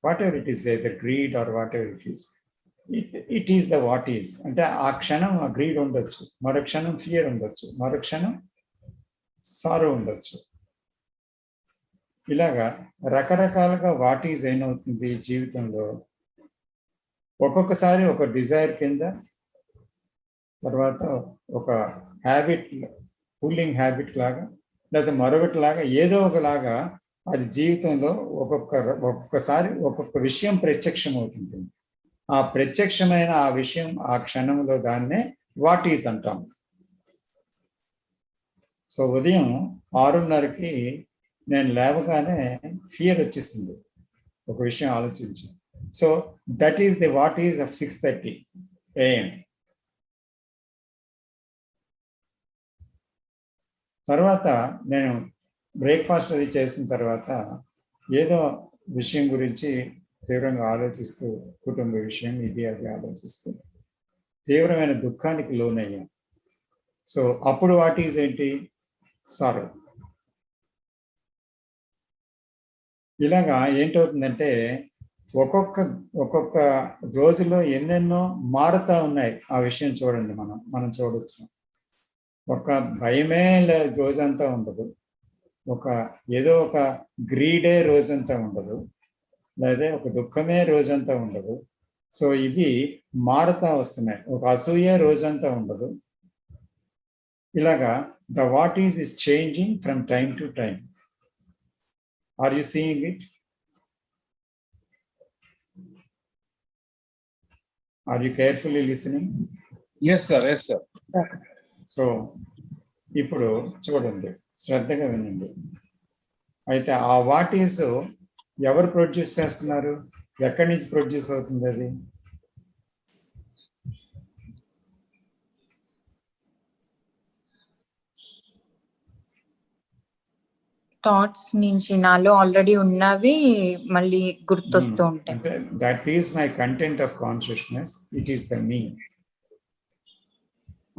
Whatever it is, the greed or whatever it is the what is. అంటే ఆ క్షణం ఆ గ్రీడ్ ఉండొచ్చు, మరో క్షణం ఫియర్ ఉండొచ్చు, మరో క్షణం సారో ఉండొచ్చు. ఇలాగా రకరకాలుగా వాట్ ఈజ్ ఏమవుతుంది జీవితంలో. ఒక్కొక్కసారి ఒక డిజైర్ కింద, తర్వాత ఒక హ్యాబిట్, పుల్లింగ్ హ్యాబిట్ లాగా, లేదా మరొకటి లాగా, ఏదో ఒకలాగా అది జీవితంలో ఒక్కొక్కసారి ఒక్కొక్క విషయం ప్రత్యక్షం అవుతుంది. ఆ ప్రత్యక్షమైన ఆ విషయం ఆ క్షణంలో దాన్నే వాట్ ఈజ్ అంటాం. సో ఉదయం 6:30కి నేను లేవగానే ఫియర్ వచ్చేసింది ఒక విషయం ఆలోచించి. So that is the what is of 6:30 AM. తర్వాత నేను బ్రేక్ఫాస్ట్ అది చేసిన తర్వాత ఏదో విషయం గురించి తీవ్రంగా ఆలోచిస్తూ, కుటుంబ విషయం ఇది అది ఆలోచిస్తూ తీవ్రమైన దుఃఖానికి లోనయ్యాను. సో అప్పుడు వాట్ ఈజ్ ఏంటి? సారో. ఇలాగా ఏంటవుతుందంటే ఒక్కొక్క రోజులో ఎన్నెన్నో మారుతా ఉన్నాయి. ఆ విషయం చూడండి, మనం చూడొచ్చు. ఒక భయమే రోజంతా ఉండదు, ఏదో ఒక గ్రీడే రోజంతా ఉండదు, లేదా ఒక దుఃఖమే రోజంతా ఉండదు. సో ఇవి మారుతా వస్తున్నాయి. ఒక అసూయ రోజంతా ఉండదు. ఇలాగా the what is changing from time to time. Are you seeing it? Are you carefully listening? Yes sir, yes sir. So ఇప్పుడు చూడండి, శ్రద్ధగా వినండి. అయితే ఆ వాట్ ఈజ్ ఎవరు ప్రొడ్యూస్ చేస్తున్నారు? ఎక్కడి నుంచి ప్రొడ్యూస్ అవుతుంది అది? థాట్స్ నుంచి, నాలో ఆల్రెడీ ఉన్నవి మళ్ళీ గుర్తొస్తూ ఉంటాయి. అంటే that is my content of consciousness, it is the me.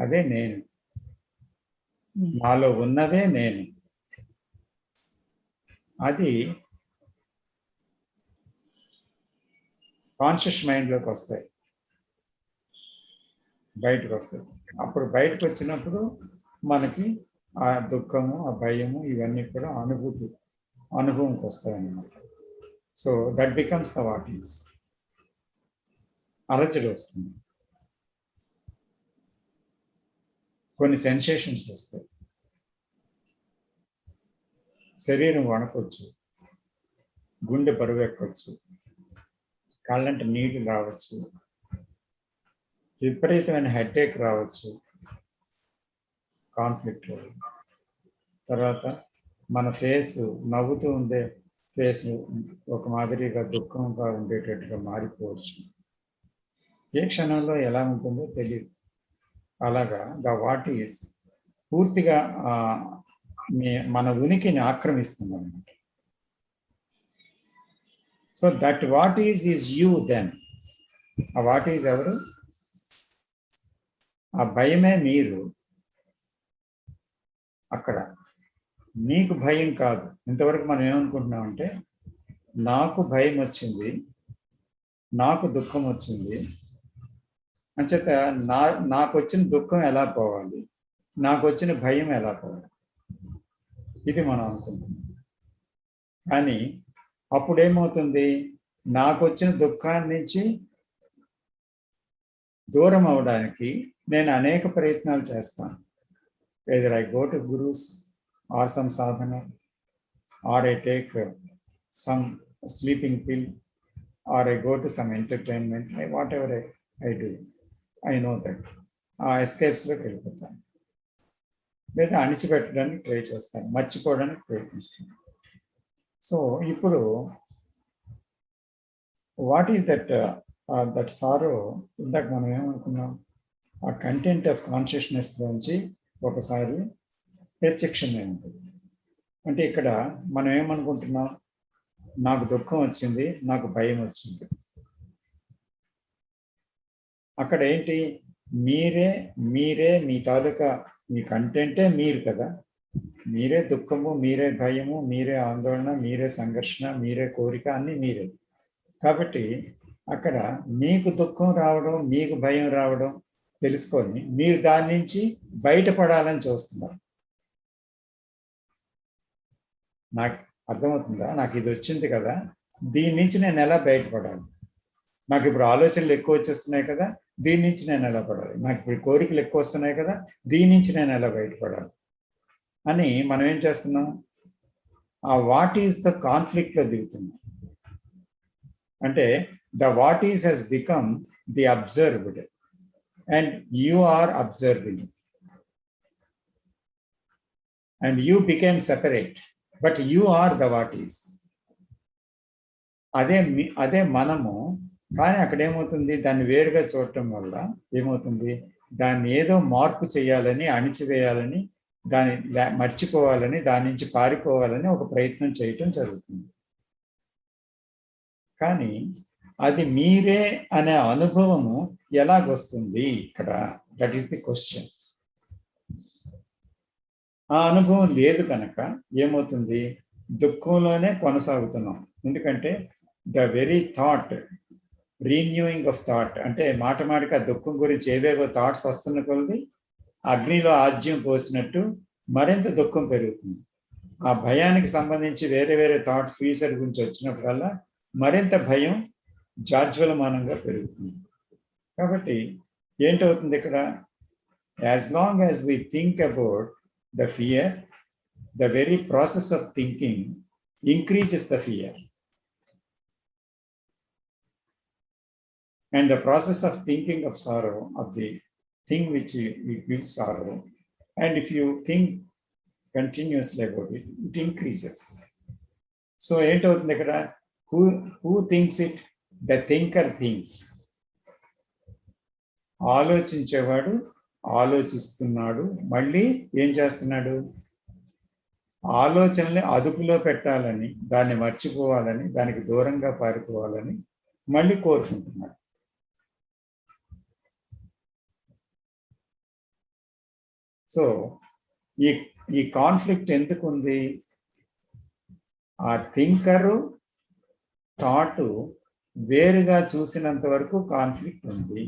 అదే నేను, నాలో ఉన్నదే నేను. అది కాన్షియస్ మైండ్లోకి వస్తాయి, బయటకు వస్తాయి. అప్పుడు బయటకు వచ్చినప్పుడు మనకి ఆ దుఃఖము, ఆ భయము, ఇవన్నీ కూడా అనుభవంకి వస్తాయి అన్నమాట. So that becomes the what is. అలజడి వస్తుంది, కొన్ని సెన్సేషన్స్ వస్తాయి, శరీరం వణకొచ్చు, గుండె బరువు ఎక్కవచ్చు, కళ్ళంటే నీళ్లు రావచ్చు, విపరీతమైన హెడేక్ రావచ్చు కాన్ఫ్లిక్ట్. తర్వాత మన ఫేస్ నవ్వుతూ ఉండే ఫేస్ ఒక మాదిరిగా దుఃఖంగా ఉండేటట్టుగా మారిపోవచ్చు. ఏ క్షణంలో ఎలా ఉంటుందో తెలియదు. అలాగా ద వాట్ ఈస్ పూర్తిగా మన ఉనికిని ఆక్రమిస్తుంది అన్నమాట. So that what is you then. ఆ వాట్ ఈజ్ ఎవరు? ఆ భయమే మీరు. అక్కడ నీకు భయం కాదు. ఇంతవరకు మనం ఏమనుకుంటున్నామంటే నాకు భయం వచ్చింది, నాకు దుఃఖం వచ్చింది అంచేత నాకు వచ్చిన దుఃఖం ఎలా పోవాలి, నాకు వచ్చిన భయం ఎలా పోవాలి, ఇది మనం అనుకుంటున్నాం. కానీ అప్పుడేమవుతుంది, నాకు వచ్చిన దుఃఖాన్ని నుంచి దూరం అవడానికి నేను అనేక ప్రయత్నాలు చేస్తాను. either I go to gurus or some sadhana, or I take some sleeping pill, or I go to some entertainment, whatever I do, I know that escapesలోకి వెళ్ళిపోతాను, లేదా అణిచిపెట్టడానికి ట్రై చేస్తాను, మర్చిపోవడానికి ప్రయత్నిస్తాను. సో ఇప్పుడు వాట్ ఈస్ దట్ సారో? ఇందాక మనం ఏమనుకున్నాం, ఆ కంటెంట్ ఆఫ్ కాన్షియస్నెస్ నుంచి ఒకసారి ప్రత్యక్షమే ఉంటుంది. అంటే ఇక్కడ మనం ఏమనుకుంటున్నాం, నాకు దుఃఖం వచ్చింది, నాకు భయం వచ్చింది. అక్కడ ఏంటి, మీరే మీ తాలూకా మీ కంటెంటే మీరు కదా. మీరే దుఃఖము, మీరే భయము, మీరే ఆందోళన, మీరే సంఘర్షణ, మీరే కోరిక, అన్ని మీరే. కాబట్టి అక్కడ మీకు దుఃఖం రావడం, మీకు భయం రావడం తెలుసుకొని మీరు దాని నుంచి బయటపడాలని చూస్తున్నారు. నాకు అర్థమవుతుందా? నాకు ఇది వచ్చింది కదా, దీని నుంచి నేను ఎలా బయటపడాలి? నాకు ఇప్పుడు ఆలోచనలు ఎక్కువ వచ్చేస్తున్నాయి కదా, దీని నుంచి నేను ఎలా పడాలి? నాకు ఇప్పుడు కోరికలు ఎక్కువ వస్తున్నాయి కదా, దీని నుంచి నేను ఎలా బయటపడాలి అని మనం ఏం చేస్తున్నాం, ఆ వాట్ ఈస్ ద కాన్ఫ్లిక్ట్ లో దిగుతున్నాం. అంటే the what is he's become the observed and you are observing, and you became separate, but you are the what is. అదే మనము. కానీ అక్కడ ఏమవుతుంది, దాన్ని వేరుగా చూడటం వల్ల ఏమవుతుంది, దాన్ని ఏదో మార్పు చేయాలని, అణిచివేయాలని, దాన్ని మర్చిపోవాలని, దాని నుంచి పారిపోవాలని ఒక ప్రయత్నం చేయటం జరుగుతుంది. కానీ అది మీరే అనే అనుభవము ఎలాగొస్తుంది ఇక్కడ? That is the question. ఆ అనుభవం లేదు కనుక ఏమవుతుంది, దుఃఖంలోనే కొనసాగుతున్నాం. ఎందుకంటే the very thought, renewing of thought, అంటే మాటమాటికి ఆ దుఃఖం గురించి ఏవేవో థాట్స్ వస్తున్న కొలది అగ్నిలో ఆజ్యం పోసినట్టు మరింత దుఃఖం పెరుగుతుంది. ఆ భయానికి సంబంధించి వేరే వేరే థాట్ ఫ్యూచర్ గురించి వచ్చినప్పుడల్లా మరింత భయం జాజ్వలమానంగా పెరుగుతుంది. కాబట్టి ఏంటవుతుంది ఇక్కడ, as long as we think about the fear, the very process of thinking increases the fear. And the process of thinking of sorrow, of the thing which gives sorrow, and if you think continuously about it, it increases. So ఏంటవుతుంది ఇక్కడ, who thinks it? The thinker thinks. ఆలోచించేవాడు ఆలోచిస్తున్నాడు, మళ్ళీ ఏం చేస్తున్నాడు, ఆలోచనల్ని అదుపులో పెట్టాలని, దాన్ని మర్చిపోవాలని, దానికి దూరంగా పారిపోవాలని మళ్ళీ కోరుకుంటున్నాడు. సో ఈ కాన్ఫ్లిక్ట్ ఎందుకు ఉంది? ఆ థింకరు థాట్ వేరుగా చూసినంత వరకు కాన్ఫ్లిక్ట్ ఉంది.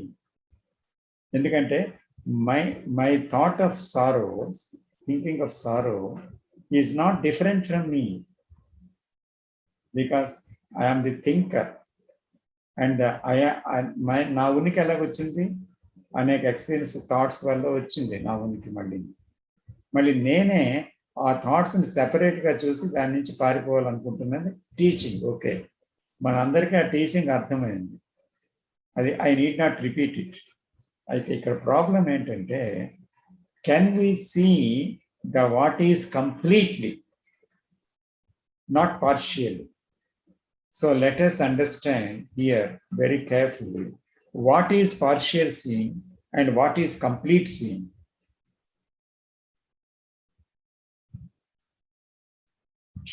ఎందుకంటే my thought of sorrow, thinking of sorrow is not different from me, because I'm the thinker. And నా ఉనికి ఎలాగొచ్చింది, అనేక ఎక్స్పీరియన్స్ థాట్స్ వల్ల వచ్చింది నా ఉనికి. మళ్ళీ నేనే ఆ థాట్స్ని సెపరేట్గా చూసి దాని నుంచి పారిపోవాలనుకుంటున్నది టీచింగ్. ఓకే, మనందరికీ ఆ టీచింగ్ అర్థమైంది. అది I need not repeat it. అయితే ఇక్కడ ప్రాబ్లం ఏంటంటే, can we see the what is completely, not partial. So let us understand here very carefully what is partial seeing and what is complete seeing.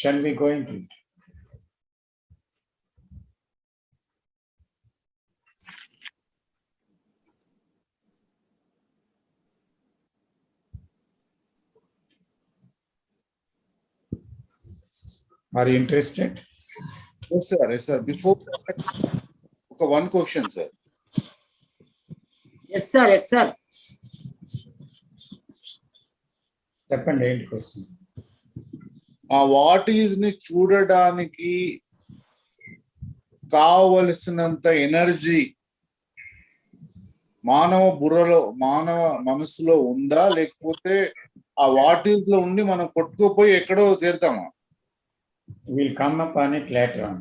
Shall we go into it? Are you interested? Yes, sir. Yes, sir. Before okay, one question, sir. Yes, sir. Yes, sir. చెప్పండి, ఏంటి question? ఆ what is ని చూడడానికి కావలసినంత energy మానవ బుర్రలో, మానవ మనసులో ఉందా, లేకపోతే ఆ వాట్ ఈజ్ లో ఉండి మనం కొట్టుకుపోయి ఎక్కడో చేరుతామా? We'll come up on it later on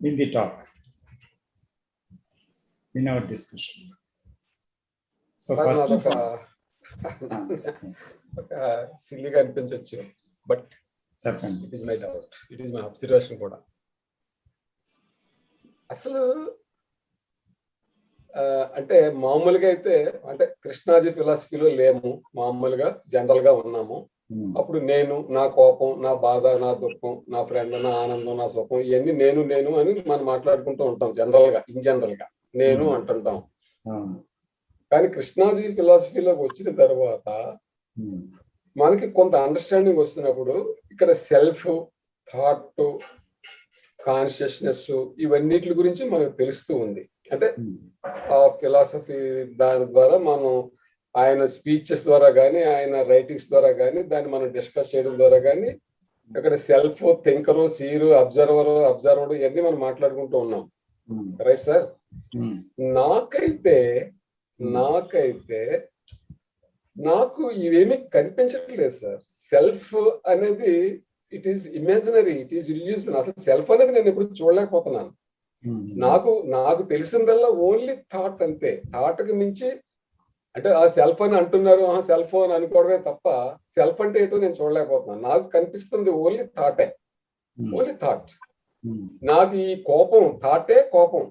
in the talk, in our discussion. So first of all, సిల్లీగా అనిపించవచ్చు, బట్ చెప్పండి. It is my doubt, it is my observation కూడా. అసలు అంటే మామూలుగా అయితే, అంటే కృష్ణాజీ ఫిలాసఫీలో లేము, మామూలుగా జనరల్ గా ఉన్నాము. అప్పుడు నేను, నా కోపం, నా బాధ, నా దుఃఖం, నా ఫ్రెండ్, నా ఆనందం, నా సుఖం, ఇవన్నీ నేను నేను అని మనం మాట్లాడుకుంటూ ఉంటాం జనరల్ గా, ఇన్ జనరల్ గా నేను అంటుంటాం. కానీ కృష్ణాజీ ఫిలాసఫీలోకి వచ్చిన తర్వాత మనకి కొంత అండర్స్టాండింగ్ వస్తున్నప్పుడు ఇక్కడ సెల్ఫ్, థాట్, కాన్షియస్నెస్, ఇవన్నిటి గురించి మనకు తెలుస్తూ ఉంది. అంటే ఆ ఫిలాసఫీ దాని ద్వారా మనం ఆయన స్పీచెస్ ద్వారా కానీ, ఆయన రైటింగ్స్ ద్వారా కానీ, దాన్ని మనం డిస్కస్ చేయడం ద్వారా కానీ, ఇక్కడ సెల్ఫ్, థింకరు, సీరు, అబ్జర్వర్డ్ ఇవన్నీ మనం మాట్లాడుకుంటూ ఉన్నాం. Right sir? నాకు ఇవేమీ కనిపించట్లేదు సార్. సెల్ఫ్ అనేది it is imaginary, it is illusion. అసలు సెల్ఫ్ అనేది నేను ఎప్పుడు చూడలేకపోతున్నాను. నాకు తెలిసిందల్లా ఓన్లీ థాట్ అంతే. థాట్ కి మించి, అంటే ఆ సెల్ఫ్ అని అంటున్నారు, సెల్ఫ్ అని అనుకోవడమే తప్ప సెల్ఫ్ అంటే ఏంటో నేను చూడలేకపోతున్నాను. నాకు కనిపిస్తుంది ఓన్లీ థాటే, ఓన్లీ థాట్. నాకు ఈ కోపం థాటే, కోపం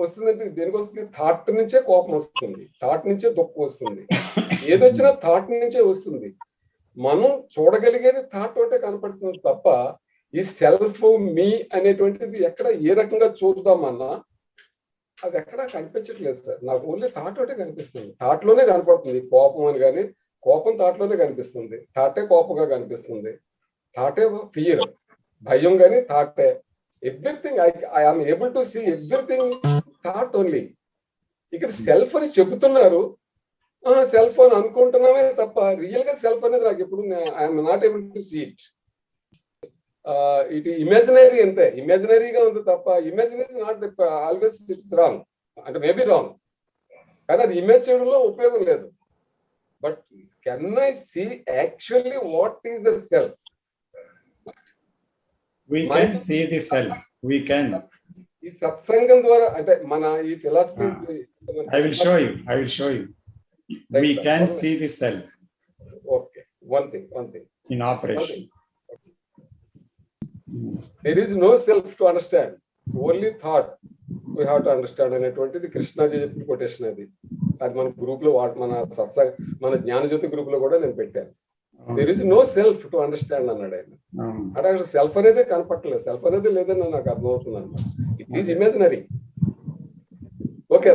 వస్తుందంటే దేనికి వస్తుంది? థాట్ నుంచే కోపం వస్తుంది, థాట్ నుంచే దుఃఖం వస్తుంది, ఏదొచ్చినా థాట్ నుంచే వస్తుంది. మనం చూడగలిగేది థాట్ ఒకటే కనపడుతుంది తప్ప ఈ సెల్ఫ్, మీ అనేటువంటిది ఎక్కడ ఏ రకంగా చూద్దామన్నా అది ఎక్కడా కనిపించట్లేదు సార్. నాకు ఓన్లీ థాట్ ఒకటే కనిపిస్తుంది, థాట్ లోనే కనపడుతుంది. కోపం అని కానీ, కోపం థాట్ లోనే కనిపిస్తుంది, థాటే కోపంగా కనిపిస్తుంది, థాటే ఫియర్, భయం కానీ థాటే. Everything I am able to see everything thought only. ఇక్కడ సెల్ఫ్ అని చెబుతున్నారు, సెల్ఫ్ అని అనుకుంటున్నామే తప్ప రియల్ గా సెల్ఫ్ అనేది నాకు ఎప్పుడు I'm not able to see it. It imaginary అంతే, ఇమాజినరీగా ఉంది తప్ప imaginary not always it's wrong, అంటే మేబీ రాంగ్, కానీ అది ఇమేజ్ చేయడంలో ఉపయోగం లేదు. But can I see actually what is the self? We can see the self. We can. ఈ సత్సంగం ద్వారా, అంటే మన ఈ philosophy, I will show you. We can see the self. Okay. One thing. In operation. There is no self to understand. Only thought we have to understand. అనేటువంటిది కృష్ణాజీ చెప్పిన quotation అది. అది మన గ్రూప్ లో, మన సత్సంగ, మన జ్ఞానజ్యోతి గ్రూప్ లో కూడా నేను పెట్టాను. There is no self to understand అన్నాడు ఆయన. అంటే అక్కడ సెల్ఫ్ అనేది కనపట్టలేదు, సెల్ఫ్ అనేది లేదని నాకు అర్థమవుతుంది అన్నమాట. It is imaginary. ఓకే,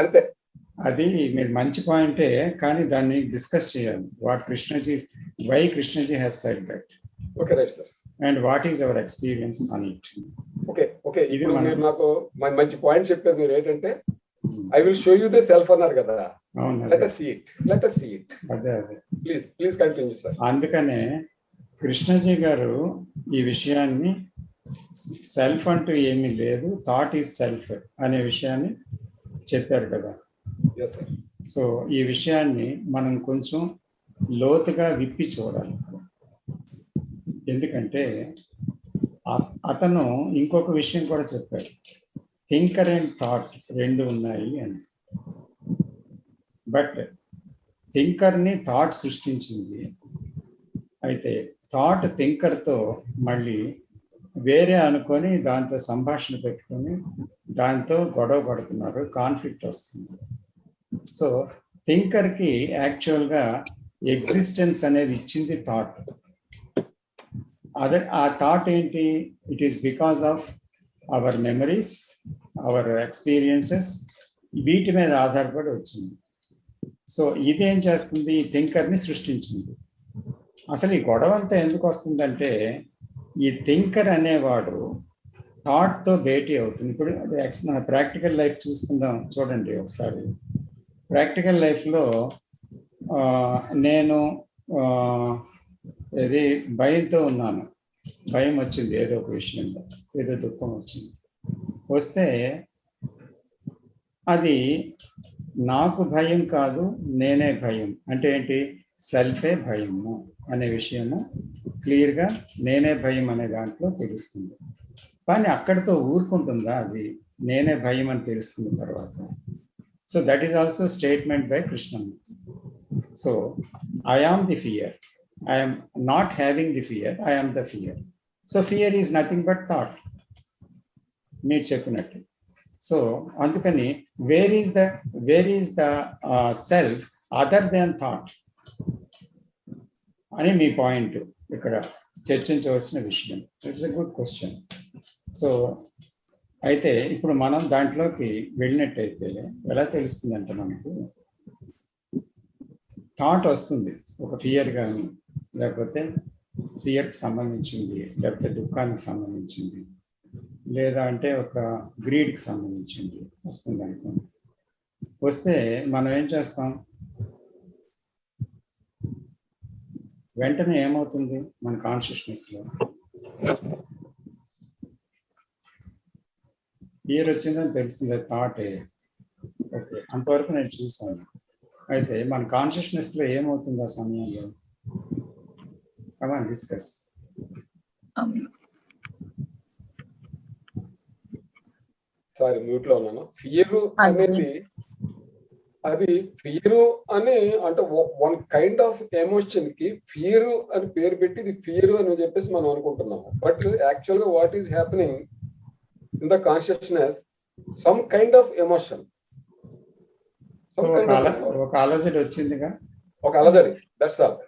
అంతే. అది మీరు మంచి పాయింటే, కానీ దాన్ని డిస్కస్ చేయాలి. Why Krishnaji has said that. Okay, right sir. And what is our experience on it. Okay, ఇది మీరు నాకు మంచి పాయింట్ చెప్పారు. మీరు ఏంటంటే I will show you the self అన్నారు కదా. Let us see it. అదే ప్లీజ్ కంటిన్యూ సార్. అందుకనే కృష్ణజీ గారు ఈ విషయాన్ని సెల్ఫ్ అంటూ ఏమీ లేదు, థాట్ ఈజ్ సెల్ఫ్ అనే విషయాన్ని చెప్పారు కదా. సో ఈ విషయాన్ని మనం కొంచెం లోతుగా విప్పి చూడాలి. ఎందుకంటే అతను ఇంకొక విషయం కూడా చెప్పారు, థింకర్ అండ్ థాట్ రెండు ఉన్నాయి అని. బట్ థింకర్ని థాట్ సృష్టించింది. అయితే థాట్ థింకర్తో మళ్ళీ వేరే అనుకొని దాంతో సంభాషణ పెట్టుకొని దాంతో గొడవ పడుతున్నారు, కాన్ఫ్లిక్ట్ వస్తుంది. సో థింకర్కి యాక్చువల్గా ఎగ్జిస్టెన్స్ అనేది ఇచ్చింది థాట్. ఆ థాట్ ఏంటి? It is because of our memories, hour experiences, వీటి మీద ఆధారపడి వచ్చింది. సో ఇదేం చేస్తుంది? థింకర్ని సృష్టించింది. అసలు ఈ గొడవ అంతా ఎందుకు వస్తుందంటే, ఈ థింకర్ అనేవాడు థాట్తో భేటీ అవుతుంది. ఇప్పుడు మన ప్రాక్టికల్ లైఫ్ చూసుకుందాం, చూడండి ఒకసారి. ప్రాక్టికల్ లైఫ్లో నేను ఇది భయంతో ఉన్నాను, భయం వచ్చింది ఏదో ఒక విషయంలో, ఏదో దుఃఖం వచ్చింది. వస్తే అది నాకు భయం కాదు, నేనే భయం. అంటే ఏంటి? సెల్ఫే భయము అనే విషయము క్లియర్గా నేనే భయం అనే దాంట్లో తెలుస్తుంది. కానీ అక్కడితో ఊరుకుంటుందా? అది నేనే భయం అని తెలుస్తుంది తర్వాత. So that is also statement by Krishnamurti. So I am the fear, I am not having the fear, I am the fear. So fear is nothing but thought. మీరు చెప్పినట్టు. సో అందుకని where is the self other than thought అని మీ point ఇక్కడ చర్చించవలసిన విషయం. It's a good question. So అయితే ఇప్పుడు మనం దాంట్లోకి వెళ్ళినట్టయితే ఎలా తెలుస్తుందంటే, మనకు థాట్ వస్తుంది, ఒక ఫియర్ కానీ, లేకపోతే ఫియర్కి సంబంధించింది, లేకపోతే దుఃఖానికి సంబంధించింది, లేదా అంటే ఒక గ్రీడ్కి సంబంధించింది వస్తుంది అనుకోండి. వస్తే మనం ఏం చేస్తాం? వెంటనే ఏమవుతుంది మన కాన్షియస్నెస్లో? ఫియర్ వచ్చిందని తెలిసిందే, థాటే. ఓకే, అంతవరకు నేను చూసాను. అయితే మన కాన్షియస్నెస్లో ఏమవుతుంది ఆ సమయంలో? డిస్కస్. సారీ, మ్యూట్ లో ఉన్నాను. ఫియర్ అనేది, అది ఫియర్ అని అంటే వన్ కైండ్ ఆఫ్ ఎమోషన్ కి ఫియర్ అని పేరు పెట్టి ఇది ఫియర్ అని చెప్పేసి మనం అనుకుంటున్నాము. బట్ యాక్చువల్ గా what is happening in the consciousness, some kind of emotion. ఒక అలజడి వచ్చిందిగా, ఒక అలజడి, దట్స్ ఆల్.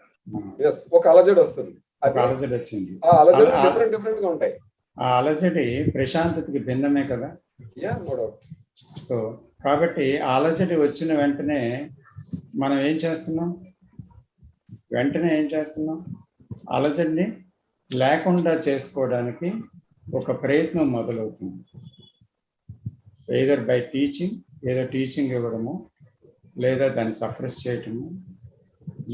ఎస్, ఒక అలజడి వస్తుంది. అలజడి వచ్చింది. ఆ అలజడి డిఫరెంట్ గా ఉంటాయి. ఆ అలజడి ప్రశాంతతకి భిన్నమే కదా. సో కాబట్టి అలజడి వచ్చిన వెంటనే మనం ఏం చేస్తున్నాం? అలజడిని లేకుండా చేసుకోవడానికి ఒక ప్రయత్నం మొదలవుతుంది. ఎయిదర్ బై టీచింగ్, ఏదో టీచింగ్ ఇవ్వడము, లేదా దాన్ని సప్రెస్ చేయటము,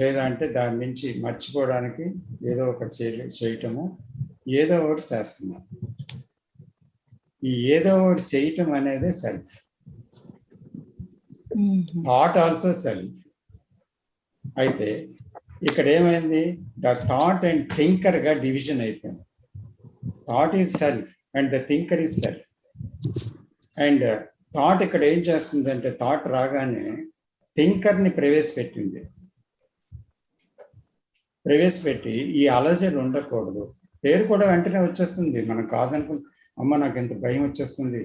లేదా అంటే దాని నుంచి మర్చిపోవడానికి ఏదో ఒకటి చేయటము, ఏదో ఒకటి చేస్తున్నాం. ఈ ఏదో ఒకటి చేయటం అనేది సెల్ఫ్. Thought also self. అయితే ఇక్కడ ఏమైంది? ద థాట్ అండ్ థింకర్ గా డివిజన్ అయిపోయింది. Thought is self and the thinker is self. And thought ఇక్కడ ఏం చేస్తుంది అంటే, థాట్ రాగానే థింకర్ ని ప్రవేశపెట్టి ఈ అలజడి ఉండకూడదు. పేరు కూడా వెంటనే వచ్చేస్తుంది. మనం కాదనుకుంటే, అమ్మ నాకు ఎంత భయం వచ్చేస్తుంది,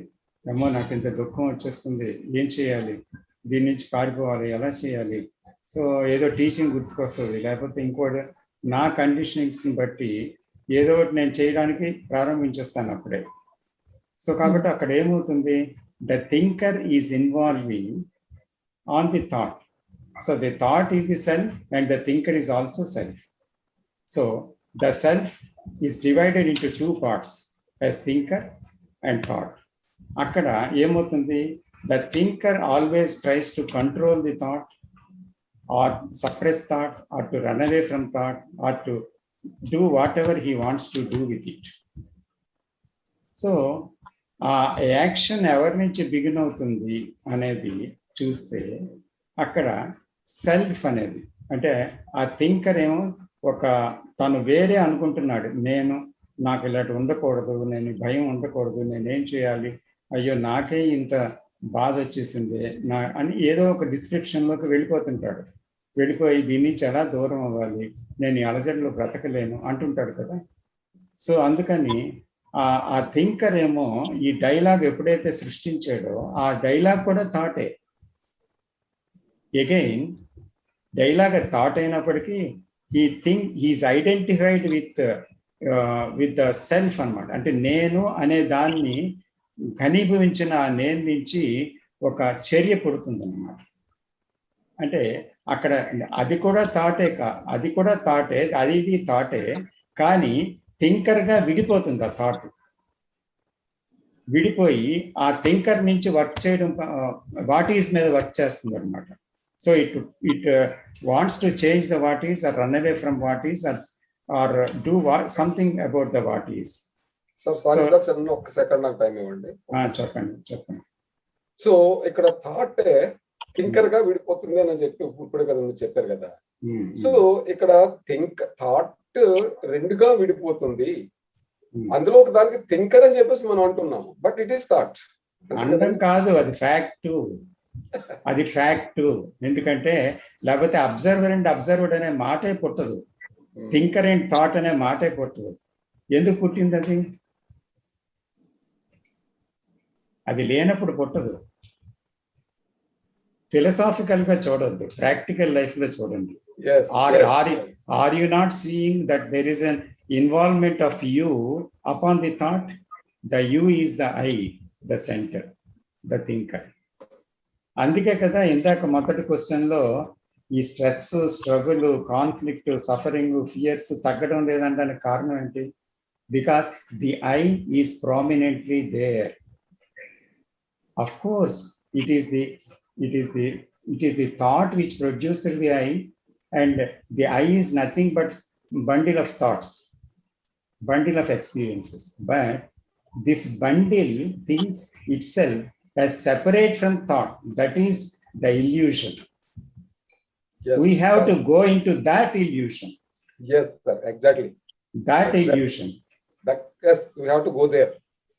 అమ్మో నాకు ఎంత దుఃఖం వచ్చేస్తుంది, ఏం చేయాలి, దీని నుంచి పారిపోవాలి, ఎలా చేయాలి? సో ఏదో టీచింగ్ గుర్తుకొస్తుంది, లేకపోతే ఇంకోటి నా కండిషనింగ్స్ని బట్టి ఏదో ఒకటి నేను చేయడానికి ప్రారంభించేస్తాను అప్పుడే. సో కాబట్టి అక్కడ ఏమవుతుంది? The thinker is involving on the thought. So the thought is the self and the thinker is also self. So the self is divided into two parts as thinker and thought. Akkada ఏమవుతుంది? The thinker always tries to control the thought or suppress thought or to run away from thought or to do whatever he wants to do with it. So ఆ action ఎవరి నుంచి begin అవుతుంది అనేది చూస్తే అక్కడ self అనేది, అంటే ఆ థింకర్ ఏమో ఒక తను వేరే అనుకుంటున్నాడు, నేను నాకు ఇలాంటి ఉండకూడదు, నేను భయం ఉండకూడదు, నేనేం చేయాలి, అయ్యో నాకే ఇంత బాధ వచ్చేసింది నా అని ఏదో ఒక డిస్క్రిప్షన్లోకి వెళ్ళిపోతుంటాడు. వెళ్ళిపోయి దీని నుంచి ఎలా దూరం అవ్వాలి, నేను ఈ అలజడిలో బ్రతకలేను అంటుంటాడు కదా. సో అందుకని ఆ థింకర్ ఏమో ఈ డైలాగ్ ఎప్పుడైతే సృష్టించాడో ఆ డైలాగ్ కూడా థాటే. అగైన్ డైలాగ్ థాట్ అయినప్పటికీ he is identified with the self అన్నమాట. అంటే నేను అనే దాన్ని ఘనీభవించిన ఆ నేను నుంచి ఒక చర్య పుడుతుంది అన్నమాట. అంటే అక్కడ అది కూడా థాటే, అది ఇది థాటే, కానీ థింకర్ గా విడిపోతుంది ఆ థాట్. విడిపోయి ఆ థింకర్ నుంచి వర్క్ చేయడం వాట్ ఈస్ మీద వర్క్ చేస్తుంది అనమాట. So it wants to change the what is or run away from what is or do something about the what is. ఒక సెకండ్ నాకు టైం ఇవ్వండి. చెప్పండి. సో ఇక్కడ థాట్ థింకర్ గా విడిపోతుంది అని చెప్పి ఇప్పుడు కదా మీరు చెప్పారు కదా. సో ఇక్కడ థాట్ రెండుగా విడిపోతుంది, అందులో ఒక దానికి థింకర్ అని చెప్పేసి మనం అంటున్నాము, బట్ ఇట్ ఈస్ థాట్ అనడం కాదు, అది ఫ్యాక్ట్. ఎందుకంటే లేకపోతే అబ్జర్వర్ అండ్ అబ్జర్వ్డ్ అనే మాటే పుట్టదు, థింకర్ అండ్ థాట్ అనే మాటే పుట్టదు. ఎందుకు పుట్టింది అది? అది లేనప్పుడు పుట్టదు. ఫిలసాఫికల్ గా చూడొద్దు, ప్రాక్టికల్ లైఫ్ లో చూడండి. Are you not seeing that there is an involvement of you upon the thought? The you is the I, the centre, the thinker. అందుకే కదా ఇందాక మొదటి క్వశ్చన్ లో ఈ stress, struggle, conflict, suffering, fears తగ్గడం లేదంటానికి కారణం ఏంటి? Because the I is prominently there. Of course, it is the thought which produces the I, and the I is nothing but bundle of thoughts, bundle of experiences. But this bundle thinks itself as separate from thought. That is the illusion. Yes, we have to go into that illusion. Yes, sir, exactly. That illusion. Yes, we have to go there.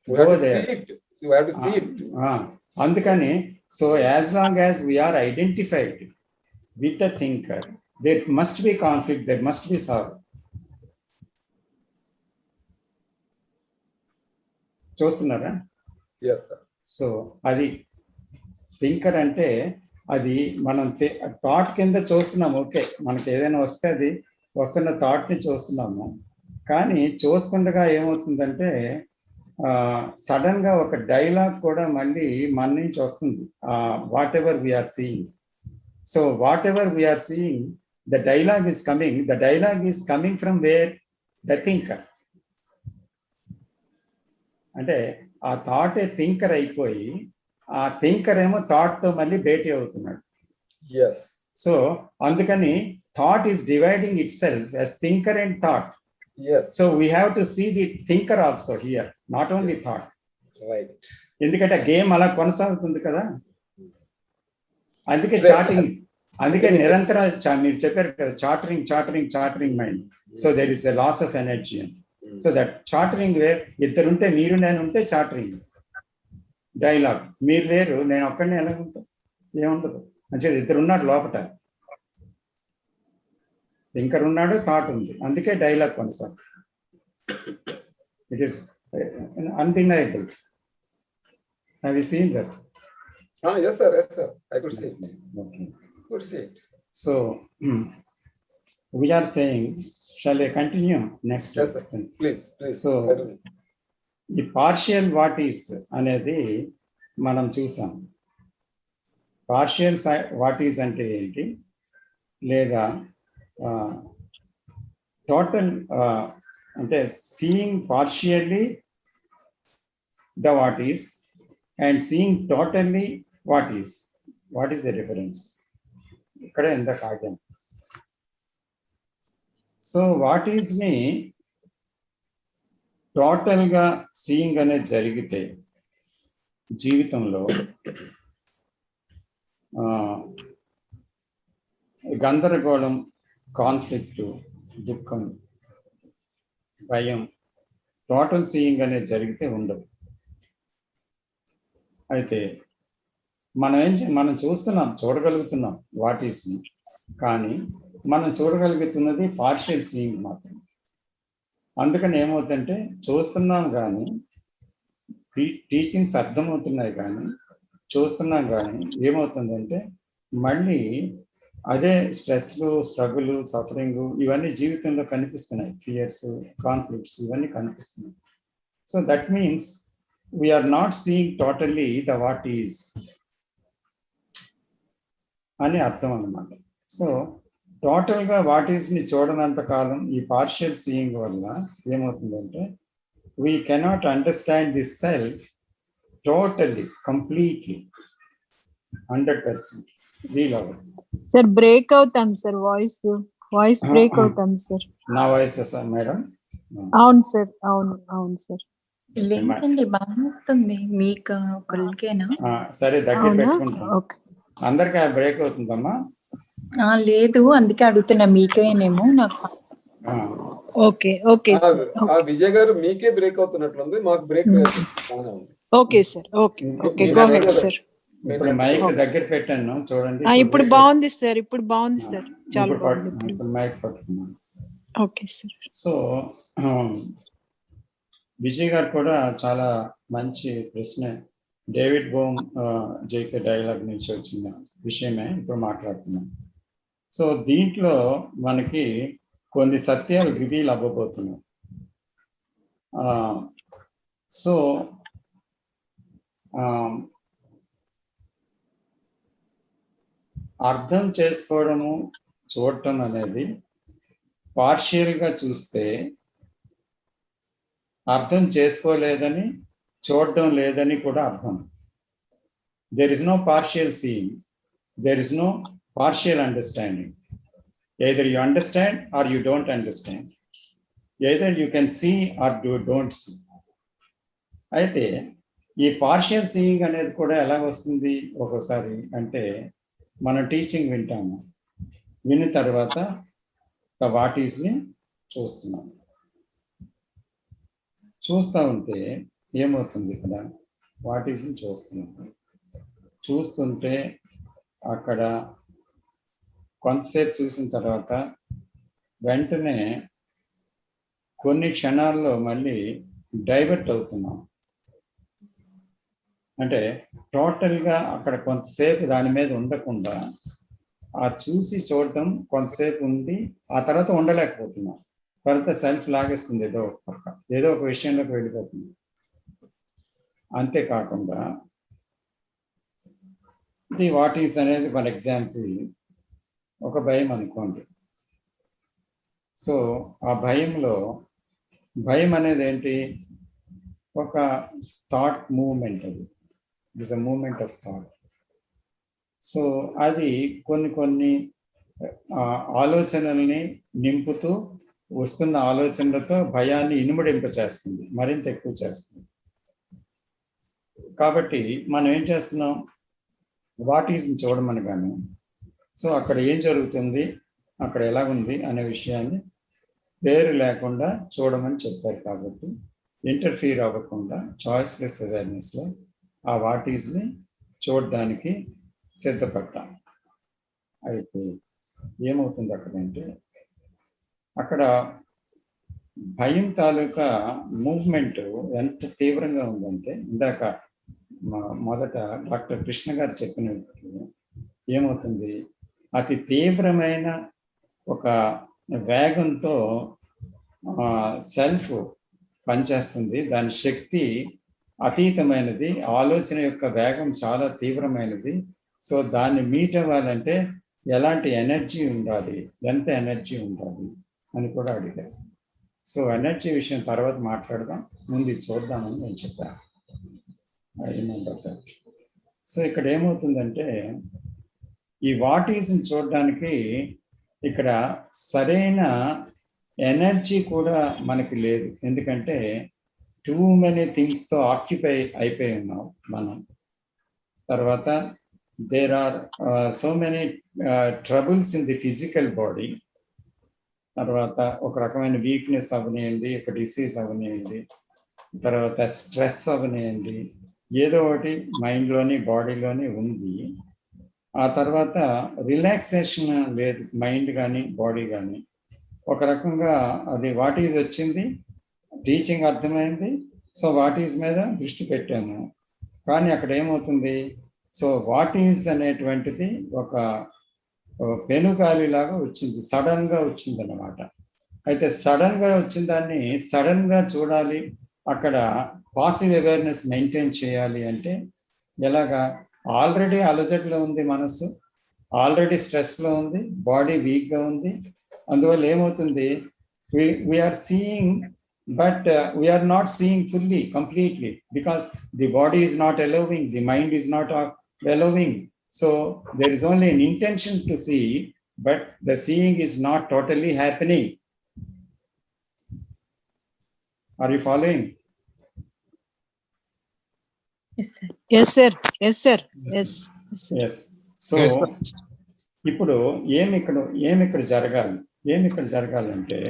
We have to see it. You have to see it. Andukani, so as long as we are identified with the thinker, there must be conflict, there must be sorrow. చూస్తున్నారా? Yes, sir. So అది thinker అంటే అది మనం thought కింద చూస్తున్నాము. Okay, మనకి ఏదైనా వస్తే అది వస్తున్న థాట్ ని చూస్తున్నాము, కానీ చూస్తుండగా ఏమవుతుందంటే సడన్ గా ఒక డైలాగ్ కూడా మళ్ళీ మన నుంచి వస్తుంది. Whatever we are seeing, so whatever we are seeing, the dialogue is coming from where? The thinker. అంటే ఆ థాట్ థింకర్ అయిపోయి ఆ థింకర్ ఏమో థాట్ తో మళ్ళీ భేటీ అవుతున్నాడు. సో అందుకని thought is dividing it self as thinker and thought. Yes. So we have to see the thinker also here, not only thought. Right. ఎందుకంటే గేమ్ అలా కొనసాగుతుంది కదా. అందుకే చాటింగ్, అందుకే నిరంతరం మీరు చెప్పారు కదా, chattering mind. So there is a loss of energy. So that chattering where ఇద్దరుంటే, మీరు నేను ఉంటే చాటరింగ్ డైలాగ్, మీరు లేరు నేను ఒక్కడిని ఎలా ఉంటా, ఏముండదు. మంచిది, ఇద్దరు ఉన్నారు లోపల, థింకర్ ఉన్నాడు, థాట్ ఉంది, అందుకే డైలాగ్ కొనసాగుతుంది. It is undeniable. Have you seen that? Yes, sir. I could see it. Okay. Could see it. So we are saying, shall I continue next? Yes, sir. Please. So the partial what is అనేది మనం చూసాం. Partial what is అంటే ఏంటి, లేదా total అంటే seeing partially the what is and seeing totally what is the difference? ఇక్కడ ఎంత కాగ్యం. So what is ని టోటల్ గా సీయింగ్ అనేది జరిగితే జీవితంలో గందరగోళం, కాన్ఫ్లిక్ట్, దుఃఖం, భయం టోటల్ సీయింగ్ అనేది జరిగితే ఉండదు. అయితే మనం చూస్తున్నాం, చూడగలుగుతున్నాం వాట్ ఈస్, కానీ మనం చూడగలుగుతున్నది పార్షియల్ సీయింగ్ మాత్రం. అందుకని ఏమవుతుందంటే చూస్తున్నాం కానీ టీచింగ్స్ అర్థమవుతున్నాయి కానీ చూస్తున్నాం కానీ ఏమవుతుందంటే మళ్ళీ అదే స్ట్రెస్, స్ట్రగుల్, సఫరింగ్ ఇవన్నీ జీవితంలో కనిపిస్తున్నాయి. ఫియర్స్, కాన్ఫ్లిక్ట్స్ ఇవన్నీ కనిపిస్తున్నాయి. So that means we are not seeing totally the what is అని అర్థం అన్నమాట. సో టోటల్ గా వాట్ ఈస్ ని చూడనంత కాలం ఈ పార్షియల్ సీయింగ్ వల్ల ఏమవుతుందంటే we cannot understand this self totally, completely, 100% వీలవ్వదు. సార్ బ్రేక్ అవుతాను సార్, వాయిస్ బ్రేక్ అవుతాను సార్. నా వాయిస్ మేడం? అవును సార్, అవును సార్. లేదండి, బాగా వస్తుంది. మీకు ఒకరికేనా? సరే, దగ్గర పెట్టుకుంటాను. అందరికీ బ్రేక్ అవుతుందమ్మా? లేదు, అందుకే అడుగుతున్నా, మీకేనేమో. నాకు ఓకే విజయ్ గారు మీకే బ్రేక్ అవుతున్నట్లుంది, మాకు బ్రేక్ ఉంది. Okay sir, okay go head sir. ఇప్పుడు మైక్ దగ్గర పెట్టాను చూడండి. ఇప్పుడు బాగుంది సార్, చాలా బాగుంది ఇప్పుడు మైక్ పట్టుకున్నాను. Okay sir. సో విజయ్ గారు కూడా చాలా మంచి ప్రశ్న, డేవిడ్ బోమ్ జేకే డైలాగ్ నుంచి వచ్చిన విషయమే ఇప్పుడు మాట్లాడుతున్నాం. సో దీంట్లో మనకి కొన్ని సత్యాలు రివీల్ అవ్వబోతున్నాయి. సో అర్థం చేసుకోవడము, చూడటం అనేది పార్షియల్గా చూస్తే అర్థం చేసుకోలేదని, చూడటం లేదని కూడా అర్థం. There is no partial seeing, there is no partial understanding. Either you understand or you don't understand, either you can see or you don't see. అయితే ఈ పార్షియల్ సీయింగ్ అనేది కూడా ఎలా వస్తుంది ఒక్కోసారి అంటే, మనం టీచింగ్ వింటాము, విన్న తర్వాత వాట్ ఈస్ని చూస్తున్నాం. చూస్తూ ఉంటే ఏమవుతుంది, ఇక్కడ వాట్ ఈస్ని చూస్తుంటే అక్కడ కొంతసేపు చూసిన తర్వాత వెంటనే కొన్ని క్షణాల్లో మళ్ళీ డైవర్ట్ అవుతున్నాం. అంటే టోటల్గా అక్కడ కొంతసేపు దాని మీద ఉండకుండా ఆ చూసి చూడటం కొంతసేపు ఉండి ఆ తర్వాత ఉండలేకపోతున్నాం. తర్వాత సెల్ఫ్ లాగేస్తుంది, ఏదో ఒక విషయంలోకి వెళ్ళిపోతుంది. అంతేకాకుండా ఇది వాట్ ఈస్ అనేది ఫర్ ఎగ్జాంపుల్ ఒక భయం అనుకోండి. సో ఆ భయం అనేది ఏంటి, ఒక థాట్ మూవ్మెంట్. అది it is a movement of thought. So అది కొన్ని ఆలోచనల్ని నింపుతూ వస్తున్న ఆలోచనలతో భయాన్ని ఇనుమడింపచేస్తుంది, మరింత ఎక్కువ చేస్తుంది. కాబట్టి మనం ఏం చేస్తున్నాం, వాట్ ఈస్ చూడమని కానీ, సో అక్కడ ఏం జరుగుతుంది, అక్కడ ఎలా ఉంది అనే విషయాన్ని పేరు లేకుండా చూడమని చెప్పారు. కాబట్టి ఇంటర్ఫీర్ అవ్వకుండా చాయిస్లెస్ అవేర్నెస్లో ఆ వాట్ ఈస్ని చూడడానికి సిద్ధపడ్డాం. అయితే ఏమవుతుంది అక్కడంటే, అక్కడ భయం తాలూకా మూవ్మెంట్ ఎంత తీవ్రంగా ఉందంటే, ఇందాక మొదట డాక్టర్ కృష్ణ గారు చెప్పినట్టు ఏమవుతుంది, అతి తీవ్రమైన ఒక వేగంతో సెల్ఫ్ పనిచేస్తుంది. దాని శక్తి అతీతమైనది, ఆలోచన యొక్క వేగం చాలా తీవ్రమైనది. సో దాన్ని మీట్ అవ్వాలంటే ఎలాంటి ఎనర్జీ ఉండాలి, ఎంత ఎనర్జీ ఉండాలి అని కూడా అడిగారు. సో ఎనర్జీ విషయం తర్వాత మాట్లాడదాం, ముందు చూద్దామని నేను చెప్పాను. సో ఇక్కడ ఏమవుతుందంటే, ఈ వాట్ ఈస్ని చూడడానికి ఇక్కడ సరైన ఎనర్జీ కూడా మనకి లేదు. ఎందుకంటే టూ మెనీ థింగ్స్తో ఆక్యుపై అయిపోయి ఉన్నాం మనం. తర్వాత there are so many troubles in the physical body. తర్వాత ఒక రకమైన వీక్నెస్ అవనియండి, ఒక డిసీజ్ అవనియండి, తర్వాత స్ట్రెస్ అవనియండి, ఏదో ఒకటి మైండ్లోని బాడీలోని ఉంది. ఆ తర్వాత రిలాక్సేషన్ లేదు మైండ్ కానీ బాడీ కానీ. ఒక రకంగా అది వాట్ ఈజ్ వచ్చింది, టీచింగ్ అర్థమైంది, సో వాట్ ఈజ్ మీద దృష్టి పెట్టాము. కానీ అక్కడ ఏమవుతుంది, సో వాట్ ఈజ్ అనేటువంటిది ఒక పెనుగాలి లాగా వచ్చింది, సడన్ గా వచ్చింది అన్నమాట. అయితే సడన్ గా వచ్చిన దాన్ని సడన్ గా చూడాలి, అక్కడ పాసివ్ అవేర్నెస్ మెయింటైన్ చేయాలి అంటే ఎలాగా? ఆల్రెడీ అలజడిలో ఉంది మనసు, ఆల్రెడీ స్ట్రెస్ లో ఉంది, బాడీ వీక్ గా ఉంది. అందువల్ల ఏమవుతుంది, we are seeing but we are not seeing fully, completely, because the body is not allowing, the mind is not allowing. So there is only an intention to see, but the seeing is not totally happening. Are you following? Yes, sir. Yes, sir. Yes, sir. Yes. Yes, sir. Yes. So Yes, sir. ఇప్పుడు ఏమి ఇక్కడ జరగాలంటే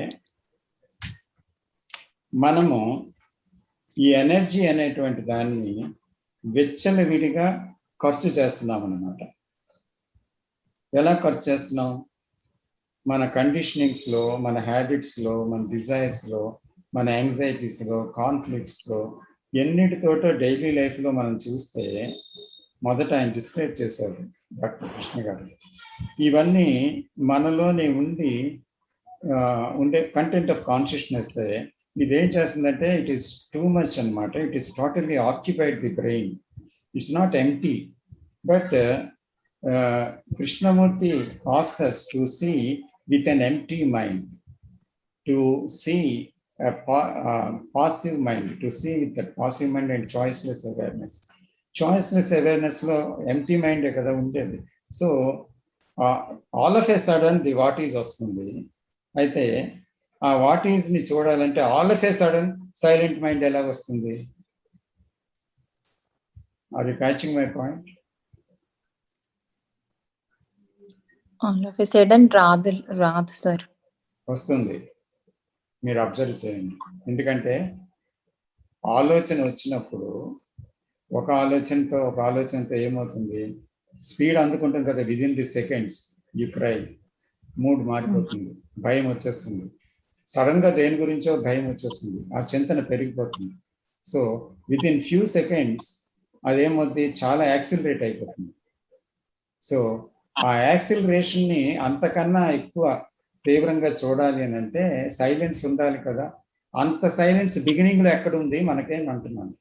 మనము ఈ energy అనేటువంటి దాన్ని విచ్చలవిడిగా ఖర్చు చేస్తున్నాం అన్నమాట. ఎలా ఖర్చు చేస్తున్నాం? మన కండిషనింగ్స్ లో, మన హ్యాబిట్స్ లో, మన డిజైర్స్ లో, మన యాంగ్జైటీస్ లో, కాన్ఫ్లిక్ట్స్ లో, ఎన్నిటితోటో డైలీ లైఫ్ లో మనం చూస్తే, మొదట ఆయన డిస్క్రైబ్ చేశారు డాక్టర్ కృష్ణ గారు. ఇవన్నీ మనలోనే ఉండే కంటెంట్ ఆఫ్ కాన్షియస్నెస్. ఇదేం చేస్తుందంటే ఇట్ ఈస్ టూ మచ్ అనమాట. It is totally occupied the brain, it's not empty. But Krishnamurthy asks us to see with an empty mind, to see a passive mind, to see with that passive mind and choiceless awareness. Choiceless awareness లో empty మైండే కదా ఉండేది. So all of a sudden the what is వస్తుంది. అయితే ఆ what is ని చూడాలంటే all of a sudden silent mind ఎలా వస్తుంది? Are you catching my point? All of a sudden రాదు సార్. వస్తుంది, మీరు అబ్జర్వ్ చేయండి. ఎందుకంటే ఆలోచన వచ్చినప్పుడు ఒక ఆలోచనతో ఏమవుతుంది, స్పీడ్ అందుకుంటుంది కదా, within the seconds you cry, mood మారిపోతుంది, భయం వచ్చేస్తుంది. సడన్ గా దేని గురించో భయం వచ్చేస్తుంది, ఆ చింతన పెరిగిపోతుంది. So within few seconds అదేమవుతుంది, చాలా యాక్సిలరేట్ అయిపోతుంది. సో ఆ యాక్సిలరేషన్ ని అంతకన్నా ఎక్కువ తీవ్రంగా చూడాలి అని అంటే సైలెన్స్ ఉండాలి కదా. అంత సైలెన్స్ బిగినింగ్ లో ఎక్కడ ఉంది మనకేం అంటున్నాను.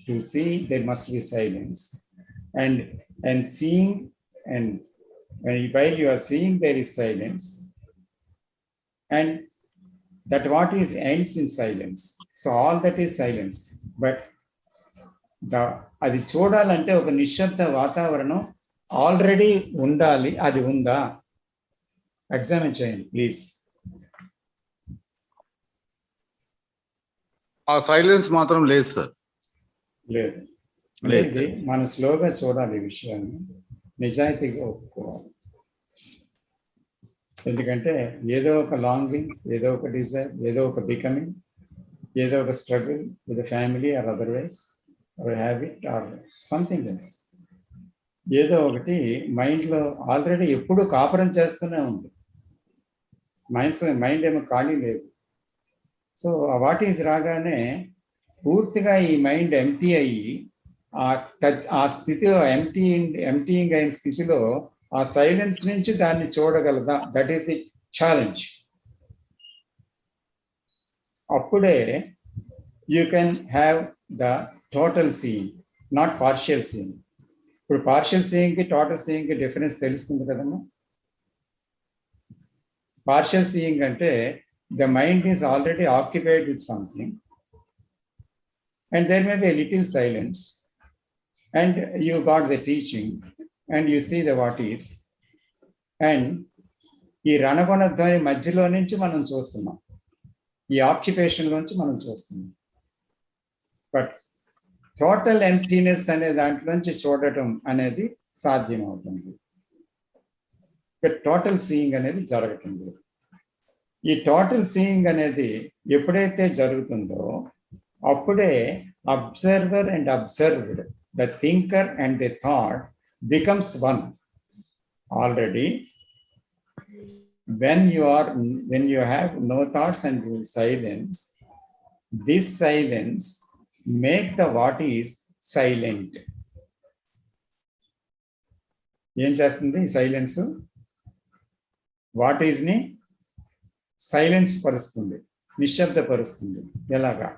To see there must be silence, and seeing, and while you are seeing there is silence, and that what is ends in silence. So all that is silence. But అది చూడాలంటే ఒక నిశ్శబ్ద వాతావరణం ఆల్రెడీ ఉండాలి. అది ఉందా? ఎగ్జామిన్ చేయండి please. ఆ సైలెన్స్ మాత్రం లేదు సార్. లేదు. మనం స్లోగా చూడాలి ఈ విషయాన్ని, నిజాయితీగా ఒప్పుకోవాలి. ఎందుకంటే ఏదో ఒక లాంగింగ్, ఏదో ఒక డిజైర్, ఏదో ఒక బికమింగ్, ఏదో ఒక struggle with family or otherwise or habit or something else, ఏదో ఒకటి మైండ్లో ఆల్రెడీ ఎప్పుడు కాపురం చేస్తూనే ఉంది. మైండ్ ఏమో ఖాళీ లేదు. సో వాట్ ఈజ్ రాగానే పూర్తిగా ఈ మైండ్ ఎంప్టీ అయ్యి ఆ స్థితిలో ఎంప్టీయింగ్ అయిన స్థితిలో ఆ సైలెన్స్ నుంచి దాన్ని చూడగలదా? That is the challenge. అప్పుడే you can have the total seeing, not partial seeing. ఇప్పుడు పార్షియల్ సీయింగ్ కి టోటల్ సీయింగ్ కి డిఫరెన్స్ తెలుస్తుంది కదమ్మా. పార్షియల్ సీయింగ్ అంటే the mind is already occupied with something and there may be a little silence, and you got the teaching and you see the what is, and ఈ రణగొణ ధ్వని మధ్యలో నుంచి మనం చూస్తున్నాం, ఈ ఆక్యుపేషన్ నుంచి మనం చూస్తున్నాం. బట్ టోటల్ ఎంప్టీనెస్ అనే దాంట్లోంచి చూడటం అనేది సాధ్యం అవుతుంది. టోటల్ సీయింగ్ అనేది జరుగుతుంది. ఈ టోటల్ సీయింగ్ అనేది ఎప్పుడైతే జరుగుతుందో అప్పుడే observer and observed, the thinker and the thought becomes one. Already when you have no thoughts and silence, this silence make the what is silent. ఏం చేస్తుంది సైలెన్స్? వాట్ ఈజ్ ని సైలెన్స్ పరుస్తుంది, నిశ్శబ్దపరుస్తుంది. ఎలాగా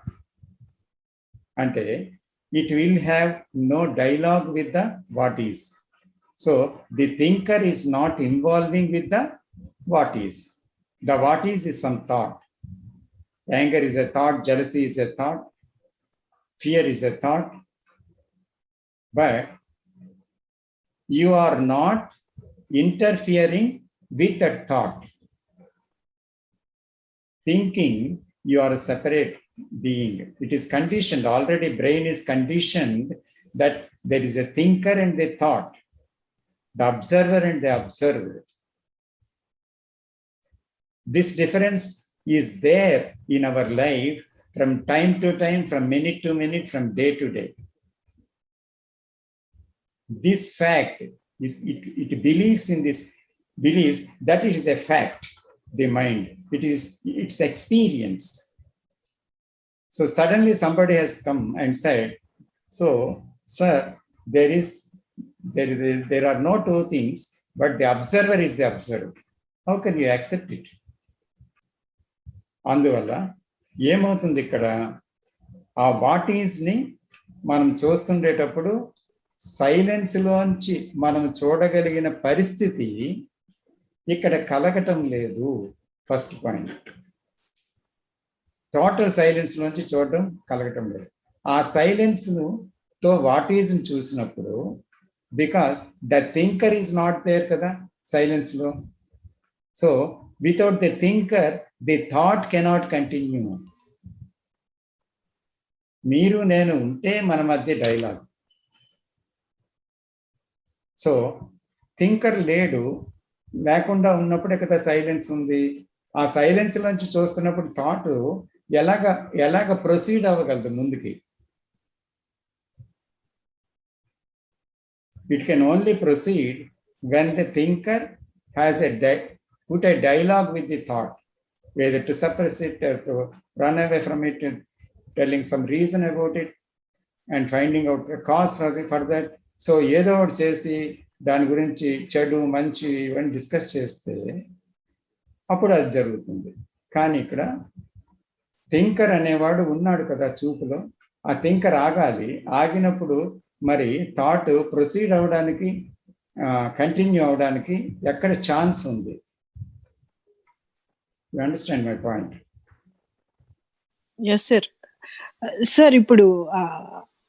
అంటే it will have no dialogue with the what is. So the thinker is not involving with the what is. The what is some thought. Anger is a thought, jealousy is a thought, fear is a thought. But you are not interfering with that thought. Thinking, you are a separate being. It is conditioned. Already brain is conditioned that there is a thinker and a thought, the observer and the observed. This difference is there in our life from time to time, from minute to minute, from day to day. This fact, it believes in this, believes that it is a fact, the mind. It is its experience. So suddenly somebody has come and said, so sir, there are no two things, but the observer is the observed. How can you accept it? అందువల్ల ఏమవుతుంది ఇక్కడ, ఆ what is ని మనం చూస్తుండేటప్పుడు silence లోంచి మనం చూడగలిగిన పరిస్థితి ఇక్కడ కలగటం లేదు. ఫస్ట్ పాయింట్, టోటల్ సైలెన్స్ లోంచి చూడటం కలగటం లేదు. ఆ సైలెన్స్ తో వాట్ ఈజ్ ని చూసినప్పుడు, because the thinker is not there కదా సైలెన్స్ లో. So without the thinker, the thought cannot continue. మీరు నేను ఉంటే మన మధ్య డైలాగ్. సో థింకర్ లేకుండా ఉన్నప్పుడే కదా సైలెన్స్ ఉంది. ఆ సైలెన్స్ నుంచి చూస్తున్నప్పుడు థాట్ ఎలాగ ప్రొసీడ్ అవ్వగలదు ముందుకి? It can only proceed when the thinker has put a dialogue with the thought, whether to suppress it or to run away from it, and telling some reason about it and finding out a cause for that. So ఏదో ఒకటి చేసి దాని గురించి చెడు మంచి ఇవన్నీ discuss చేస్తే అప్పుడు అది జరుగుతుంది. కానీ ఇక్కడ థింకర్ అనేవాడు ఉన్నాడు కదా చూపులో. ఆ థింకర్ ఆగాలి. ఆగినప్పుడు మరి థాట్ ప్రొసీడ్ అవడానికి, కంటిన్యూ అవడానికి ఎక్కడ ఛాన్స్ ఉంది? You understand my point? Yes sir. Sir ఇప్పుడు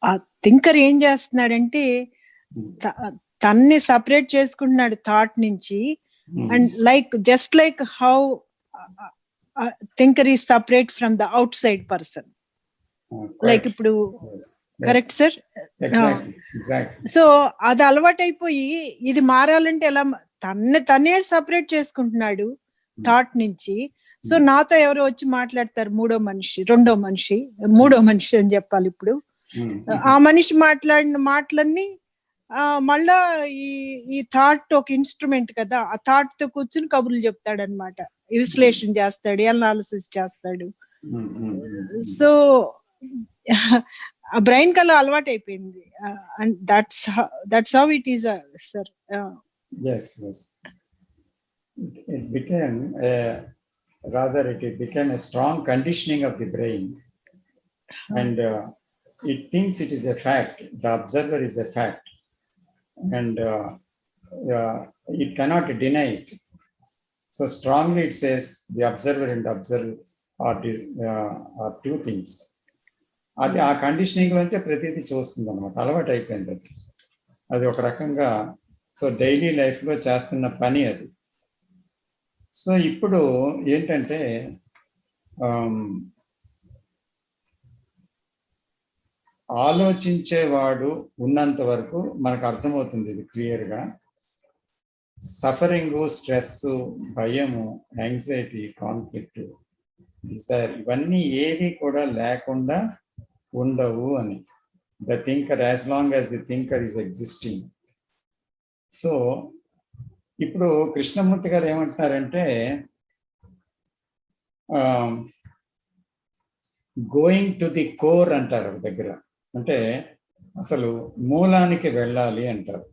ఆ థింకర్ ఏం చేస్తున్నాడంటే తన్ని సపరేట్ చేసుకుంటున్నాడు థాట్ నుంచి. And just like how thinker is separate from the out side person. Like ఇప్పుడు కరెక్ట్ సార్? సో అది అలవాటైపోయి ఇది మారాలంటే ఎలా, తనే సపరేట్ చేసుకుంటున్నాడు థాట్ నుంచి. సో నాతో ఎవరో వచ్చి మాట్లాడతారు, రెండో మనిషి అని చెప్పాలి ఇప్పుడు. ఆ మనిషి మాట్లాడిన మాటలన్నీ మళ్ళా ఈ థాట్ ఒక ఇన్స్ట్రుమెంట్ కదా, ఆ థాట్ తో కూర్చుని కబుర్లు చెప్తాడు అనమాట, విశ్లేషణ చేస్తాడు, అనాలిసిస్ చేస్తాడు. సో ఆ బ్రెయిన్ కల్లా అలవాటు అయిపోయింది. And that's how it is sir. It became a strong conditioning of the brain, and it thinks it is a fact. The observer is a fact, and it cannot deny it. So strongly it says the observer and observed are two things. అది ఆ conditioning నుంచే ప్రతిదీ చూస్తుంది అనమాట. అలవాటు అయిపోయింది అది ఒక రకంగా. సో డైలీ లైఫ్ లో చేస్తున్న పని అది. సో ఇప్పుడు ఏంటంటే ఆలోచించేవాడు ఉన్నంత వరకు మనకు అర్థమవుతుంది ఇది క్లియర్గా. సఫరింగ్, స్ట్రెస్, భయము, యాంగ్జైటీ, కాన్ఫ్లిక్ట్, డిజైర్ ఇవన్నీ ఏవి కూడా లేకుండా ఉండవు అని. The thinker, as long as the thinker is existing. So ఇప్పుడు కృష్ణమూర్తి గారు ఏమంటున్నారంటే గోయింగ్ టు ది కోర్ అంటారు ఒక దగ్గర, అంటే అసలు మూలానికి వెళ్ళాలి అంటారు.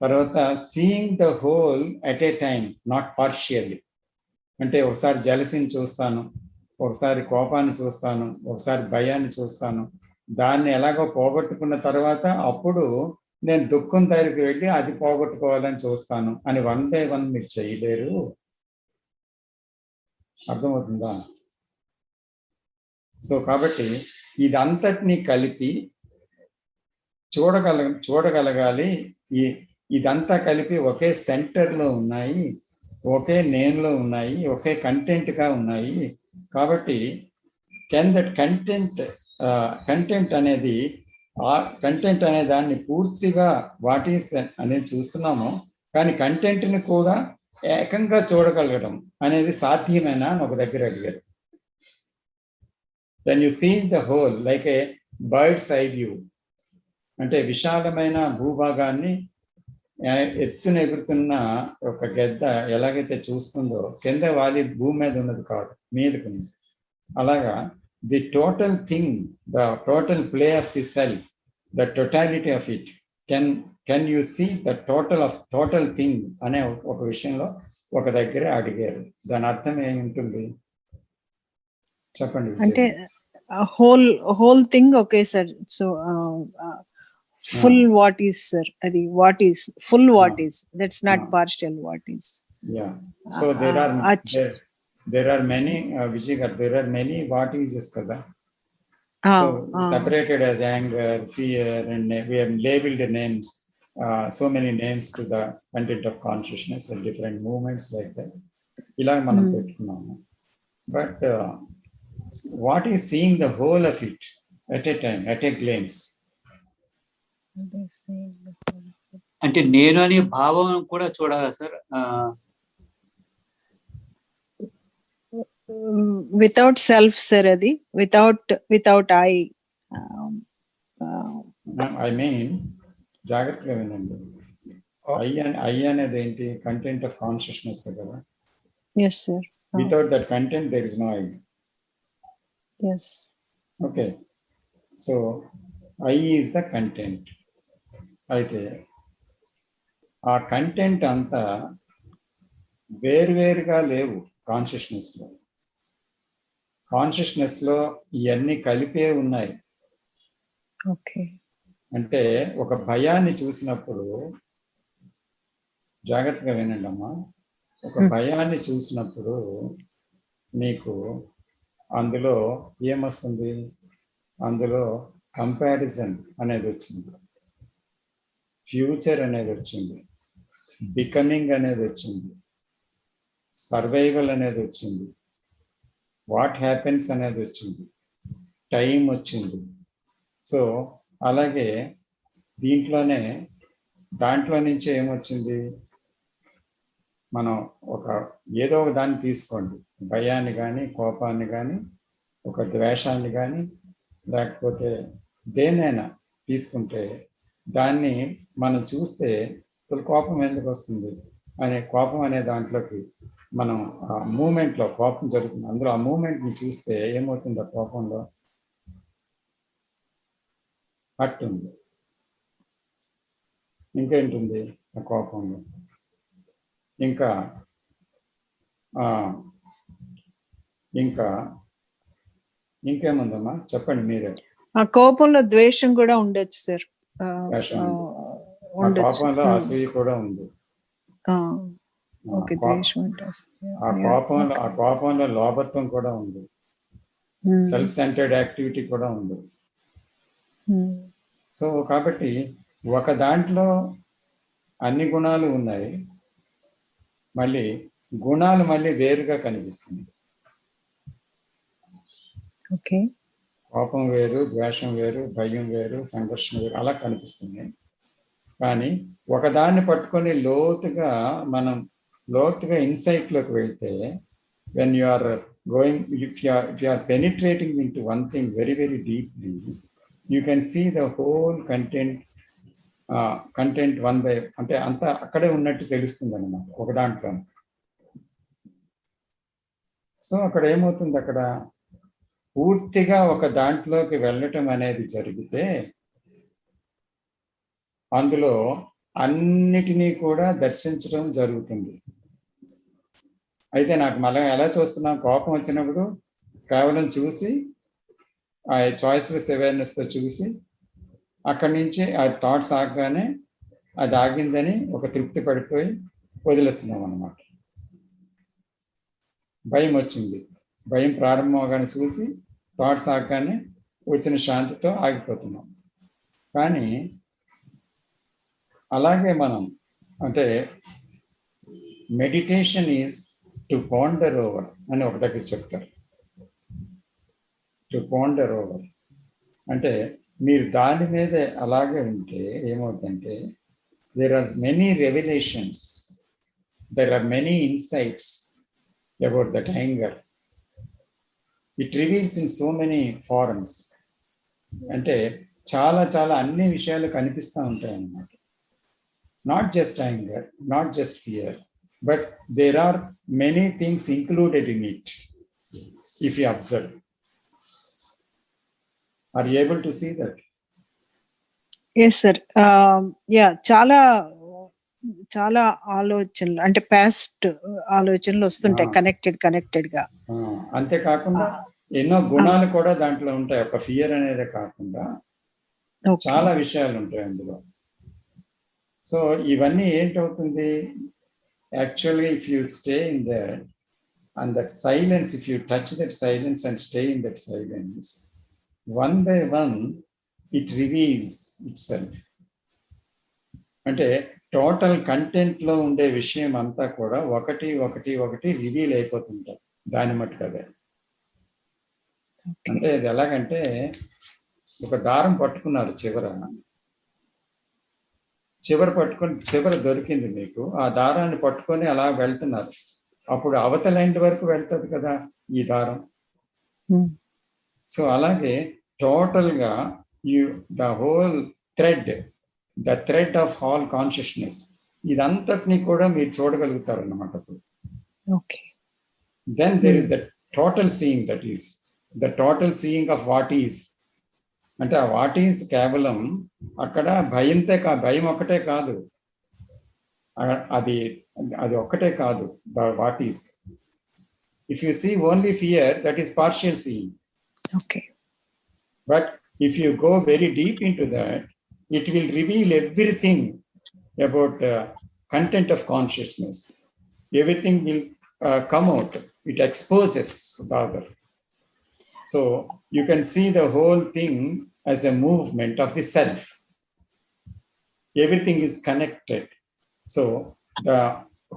తర్వాత seeing the whole at a time, not partially. అంటే ఒకసారి జలసిని చూస్తాను, ఒకసారి కోపాన్ని చూస్తాను, ఒకసారి భయాన్ని చూస్తాను, దాన్ని ఎలాగో పోగొట్టుకున్న తర్వాత అప్పుడు నేను దుఃఖం దగ్గరికి వెళ్ళి అది పోగొట్టుకోవాలని చూస్తాను అని 1 by 1 మీరు చేయలేరు. అర్థమవుతుందా? సో కాబట్టి ఇదంతటినీ కలిపి చూడగలగాలి. ఇదంతా కలిపి ఒకే సెంటర్లో ఉన్నాయి, ఒకే నేమ్లో ఉన్నాయి, ఒకే కంటెంట్గా ఉన్నాయి. కాబట్టి కెన్ దట్ కంటెంట్ అనేది, ఆ కంటెంట్ అనే దాన్ని పూర్తిగా వాట్ ఈస్ అనేది చూస్తున్నాము, కానీ కంటెంట్ని కూడా ఏకంగా చూడగలగడం అనేది సాధ్యమేనా అని ఒక దగ్గర అడిగారు. Then you see the whole like a bird's eye view, అంటే విశాలమైన భూభాగాన్ని ఎత్తున ఎగురుతున్న ఒక గెద్ద ఎలాగైతే చూస్తుందో, కింద వాలి భూమి మీద ఉన్నది కాదు, మీదకు. అలాగా the total thing, the total play of the self, the totality of it, can you see the total thing అనే ఒక విషయంలో ఒక దగ్గర అడిగారు. దాని అర్థం ఏముంటుంది చెప్పండి. అంటే whole thing okay sir. So full what is sir, అది what is full, what is, that's not partial, what is. Yeah, so there are many Vijay garu, there are many what is kada. So separated as anger, fear, and we have labeled the names, so many names to the content of consciousness and different movements like that. Ilag manam pettunnamo. But what is seeing the whole of it at a time, at a glance? అంటే నేను అనే భావం కూడా చూడాలా sir? Without self sir, అది without I mean జాగ్రత్తగా వినండి. I అనేది ఏంటి? కంటెంట్ ఆఫ్ కాన్షియస్నెస్ కదా. Yes sir. Without that content there is no I. Yes. Okay, so I is the content. అయితే ఆ కంటెంట్ అంతా వేరువేరుగా లేవు కాన్షియస్నెస్లో. కాన్షియస్నెస్లో ఇవన్నీ కలిపే ఉన్నాయి. ఓకే. అంటే ఒక భయాన్ని చూసినప్పుడు, జాగ్రత్తగా వినండి అమ్మా, ఒక భయాన్ని చూసినప్పుడు మీకు అందులో ఏమొస్తుంది? అందులో కంపారిజన్ అనేది వచ్చింది, ఫ్యూచర్ అనేది వచ్చింది, బికమింగ్ అనేది వచ్చింది, సర్వైవల్ అనేది వచ్చింది, వాట్ హ్యాపెన్స్ అనేది వచ్చింది, టైం వచ్చింది. సో అలాగే దాంట్లో నుంచి ఏమొచ్చింది? మనం ఏదో ఒక దాన్ని తీసుకోండి, భయాన్ని కానీ, కోపాన్ని కానీ, ఒక ద్వేషాన్ని కానీ, లేకపోతే దేన్నైనా తీసుకుంటే దాన్ని మనం చూస్తే అసలు కోపం ఎందుకు వస్తుంది అనే, కోపం అనే దాంట్లోకి మనం ఆ మూమెంట్లో కోపం జరుగుతుంది, అందులో ఆ మూమెంట్ని చూస్తే ఏమవుతుంది? ఆ కోపంలో హర్ట్ ఉంది. ఇంకేంటుంది ఆ కోపంలో? ఇంకేముందమ్మా చెప్పండి మీరే. ఆ కోపంలో ద్వేషం కూడా ఉండొచ్చు సార్. కోపంలో అసూయ కూడా ఉంది. ఆ కోపంలో లోభత్వం కూడా ఉంది, సెల్ఫ్ సెంటర్డ్ యాక్టివిటీ కూడా ఉంది. సో కాబట్టి ఒక దాంట్లో అన్ని గుణాలు ఉన్నాయి, మళ్ళీ గుణాలు మళ్ళీ వేరుగా కనిపిస్తుంది. కోపం వేరు, ద్వేషం వేరు, భయం వేరు, సంఘర్షణ వేరు, అలా కనిపిస్తుంది. కానీ ఒకదాన్ని పట్టుకొని లోతుగా ఇన్సైట్ లోకి వెళ్తే, when you are going, if you are penetrating into one thing very, very deeply, you can see the whole content one by, అంటే అంతా అక్కడే ఉన్నట్టు తెలుస్తుంది అన్నమాట ఒక దాంట్లో. సో అక్కడ ఏమవుతుంది, అక్కడ పూర్తిగా ఒక దాంట్లోకి వెళ్ళటం అనేది జరిగితే అందులో అన్నిటినీ కూడా దర్శించడం జరుగుతుంది. అయితే నాకు మనం ఎలా చూస్తున్నాం, కోపం వచ్చినప్పుడు కేవలం చూసి ఆ చాయిస్లెస్ అవేర్నెస్తో చూసి అక్కడి నుంచి ఆ థాట్స్ ఆగగానే అది ఆగిందని ఒక తృప్తి పడిపోయి వదిలేస్తున్నాం అన్నమాట. భయం వచ్చింది, భయం ప్రారంభం అవగానే చూసి థాట్స్ ఆగగానే వచ్చిన శాంతితో ఆగిపోతున్నాం. కానీ అలాగే మనం అంటే meditation is to ponder over అని ఒక దగ్గర చెప్తారు. టు పాండర్ ఓవర్ అంటే మీరు దాని మీద అలాగే ఉంటే ఏమవుతుందంటే, there are many revelations, there are many insights about that anger. It reveals in so many forms. అంటే చాలా చాలా అన్ని విషయాలు కనిపిస్తూ ఉంటాయి అన్నమాట. Not just anger, not just fear, but there are many things included in it if you observe. Are you able to see that? Yes, sir. Yeah, చాలా చాలా ఆలోచనలు అంటే పాస్ట్ ఆలోచనలు వస్తుంటాయి కనెక్టెడ్ గా. అంతేకాకుండా ఎన్నో గుణాలు కూడా దాంట్లో ఉంటాయి. ఒక ఫియర్ అనేదే కాకుండా చాలా విషయాలు ఉంటాయి అందులో. సో ఇవన్నీ ఏంటవుతుంది, యాక్చువల్గా if you stay in that and that silence, if you touch that silence and stay in that silence, one by one it reveals it self. అంటే టోటల్ కంటెంట్ లో ఉండే విషయం అంతా కూడా ఒకటి ఒకటి ఒకటి రివీల్ అయిపోతుంటాయి దాని మట్టుకు అదే. అంటే ఇది ఎలాగంటే ఒక దారం పట్టుకున్నారు, చివర దొరికింది మీకు, ఆ దారాన్ని పట్టుకొని అలా వెళ్తున్నారు. అప్పుడు అవతల ఎండ్ వరకు వెళ్తుంది కదా ఈ దారం. సో అలాగే టోటల్ గా the whole the thread of all consciousness, ఇదంతటినీ కూడా మీరు చూడగలుగుతారు అన్నమాట. Then there is the total seeing, that is the total seeing of what is. అంటే ఆ వాట్ ఈస్ కేవలం అక్కడ భయం ఒక్కటే కాదు, అది ఒక్కటే కాదు the what is. If you see only fear, that is partial seeing. But if you go very deep into that, it will reveal everything about content of consciousness. Everything will come out. It exposes the other. So you can see the whole thing as a movement of the self. Everything is connected. So the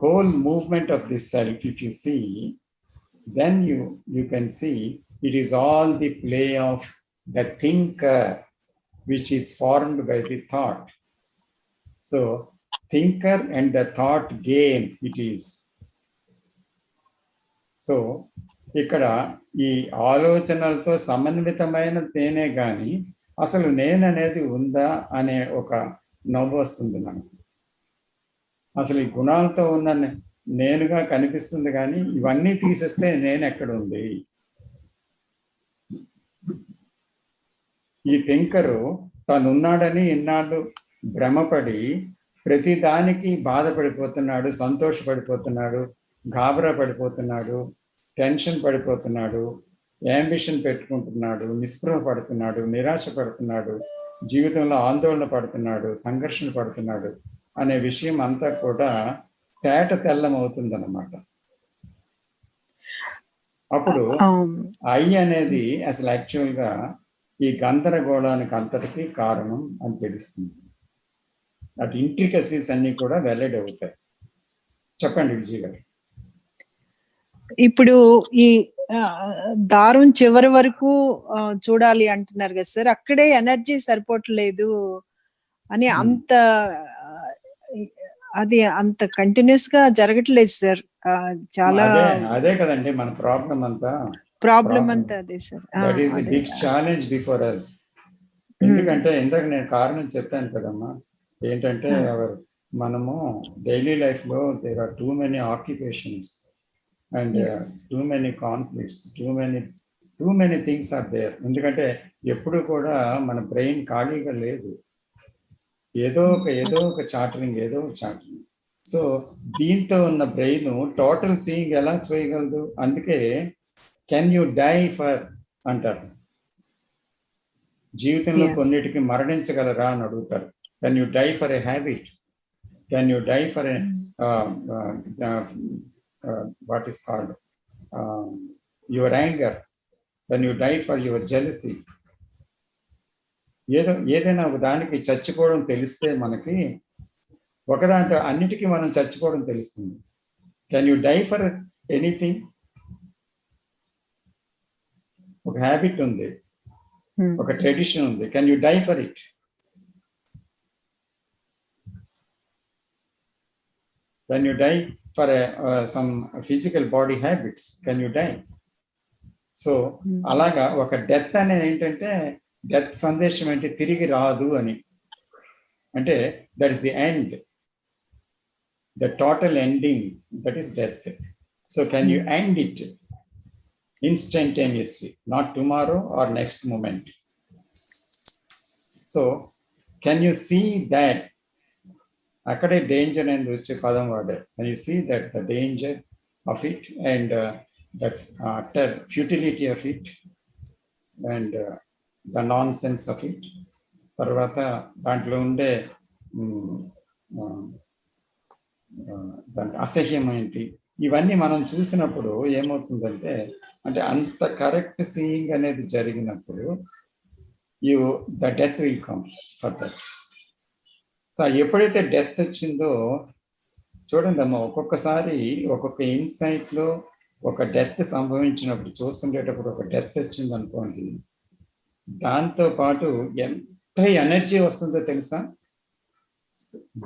whole movement of the self, if you see, then you can see it is all the play of the thinker, which is formed by the thought. So thinker and the thought game it is. So ఇక్కడ ఈ ఆలోచనలతో సమన్వితమైన తేనే గాని అసలు నేను అనేది ఉందా అనే ఒక నవ్వు వస్తుంది మనకు. అసలు ఈ గుణాలతో ఉన్న నేనుగా కనిపిస్తుంది, కానీ ఇవన్నీ తీసేస్తే నేను ఎక్కడ ఉంది? ఈ థింకరు తనున్నాడని ఇన్నాళ్ళు భ్రమపడి ప్రతి దానికి బాధపడిపోతున్నాడు, సంతోషపడిపోతున్నాడు, గాబరా పడిపోతున్నాడు, టెన్షన్ పడిపోతున్నాడు, యాంబిషన్ పెట్టుకుంటున్నాడు, నిస్పృహ పడుతున్నాడు, నిరాశ పడుతున్నాడు, జీవితంలో ఆందోళన పడుతున్నాడు, సంఘర్షణ పడుతున్నాడు అనే విషయం అంతా కూడా తేట తెల్లం అవుతుందన్నమాట. అప్పుడు ఐ అనేది అసలు యాక్చువల్ గా ఈ గందరగోళానికి అంతటికీ కారణం అని తెలుస్తుంది. అటు ఇంట్రికసీస్ అన్ని కూడా వెల్లడి అవుతాయి. చెప్పండి విజయ్ గారు. ఇప్పుడు ఈ దారం చివరి వరకు చూడాలి అంటున్నారు కదా సార్, అక్కడే ఎనర్జీ సరిపోవట్లేదు అని అంత అది అంత కంటిన్యూస్ గా జరగట్లేదు సార్. చాలా అదే కదండి మన ప్రాబ్లం అంతా. ప్రాబ్లం అంతా అదే sir. That is the big challenge before us. ఎందుకంటే ఇందాక నేను కారణం చెప్పాను కదమ్మా, ఏంటంటే మనము డైలీ లైఫ్ లో there are too many occupations and too many conflicts, too many things are there. ఎందుకంటే ఎప్పుడు కూడా మన బ్రెయిన్ ఖాళీగా లేదు, ఏదో ఒక చాటరింగ్. సో దీంతో ఉన్న బ్రెయిన్ టోటల్ సీయింగ్ ఎలా చేయగలదు? అందుకే కెన్ యూ డై ఫర్ అంటారు. జీవితంలో కొన్నిటికి మరణించగలరా అని అడుగుతారు. Can you die for a habit? Can you die for a what is called your anger? Can you die for your jealousy? ఏదైనా ఒక దానికి చచ్చిపోవడం తెలిస్తే మనకి ఒకదాంతో అన్నిటికీ మనం చచ్చిపోవడం తెలుస్తుంది. Can you die for anything? ఒక హ్యాబిట్ ఉంది, ఒక ట్రెడిషన్ ఉంది, can you die for it? Can you die for some physical body habits? Can you die? So అలాగా ఒక డెత్ అనేది ఏంటంటే, డెత్ సందేశం అంటే తిరిగి రాదు అని. అంటే that is the end, the total ending, that is death. So can you end it instantaneously, not tomorrow or next moment? So can you see that akade danger and వచ్చే పదం వాడారు. Can you see that the danger of it and that utter futility of it and the nonsense of it? తర్వాత దాంట్లో ఉండే దాంట్లో అసహ్యం ఏంటి, ఇవన్నీ మనం చూసినప్పుడు ఏమవుతుందంటే, అంటే అంత కరెక్ట్ సీయింగ్ అనేది జరిగినప్పుడు the death will come for that. So ఎప్పుడైతే డెత్ వచ్చిందో చూడండి అమ్మ, ఒక్కొక్కసారి ఒక్కొక్క ఇన్సైట్ లో ఒక డెత్ సంభవించినప్పుడు, చూస్తుండేటప్పుడు ఒక డెత్ వచ్చింది అనుకోండి, దాంతో పాటు ఎంత ఎనర్జీ వస్తుందో తెలుసా?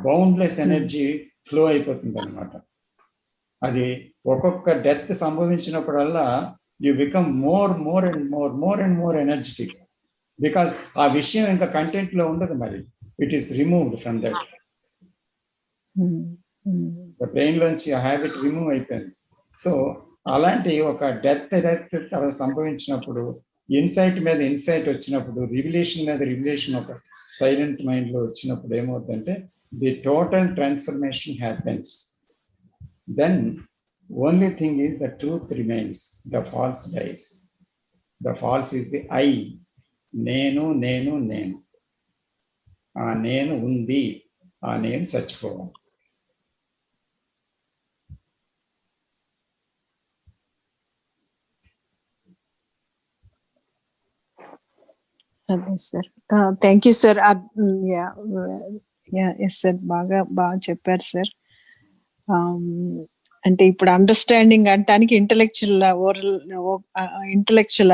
బౌండ్లెస్ ఎనర్జీ ఫ్లో అయిపోతుంది అనమాట. అది ఒక్కొక్క డెత్ సంభవించినప్పుడల్లా you become more and more energetic, because ఆ విషయం ఇంకా కంటెంట్ లో ఉండదు, మరి it is removed from that. Brain లోంచి ఆ హ్యాబిట్ రిమూవ్ అయిపోయింది. సో అలాంటి ఒక డెత్ సంభవించినప్పుడు, ఇన్సైట్ మీద ఇన్సైట్ వచ్చినప్పుడు, రివిలేషన్ మీద రివిలేషన్ ఒక సైలెంట్ మైండ్ లో వచ్చినప్పుడు ఏమవుతుందంటే, the total transformation happens. Then only thing is the truth remains, the false dies. The false is the I. నేను. ఆ నేను ఉంది, ఆ నేను చచ్చిపోవాలి. అదే sir. Thank you sir. Yes sir, బాగా చెప్పారు సార్. అంటే ఇప్పుడు అండర్స్టాండింగ్ అంటానికి ఇంటలెక్చువల్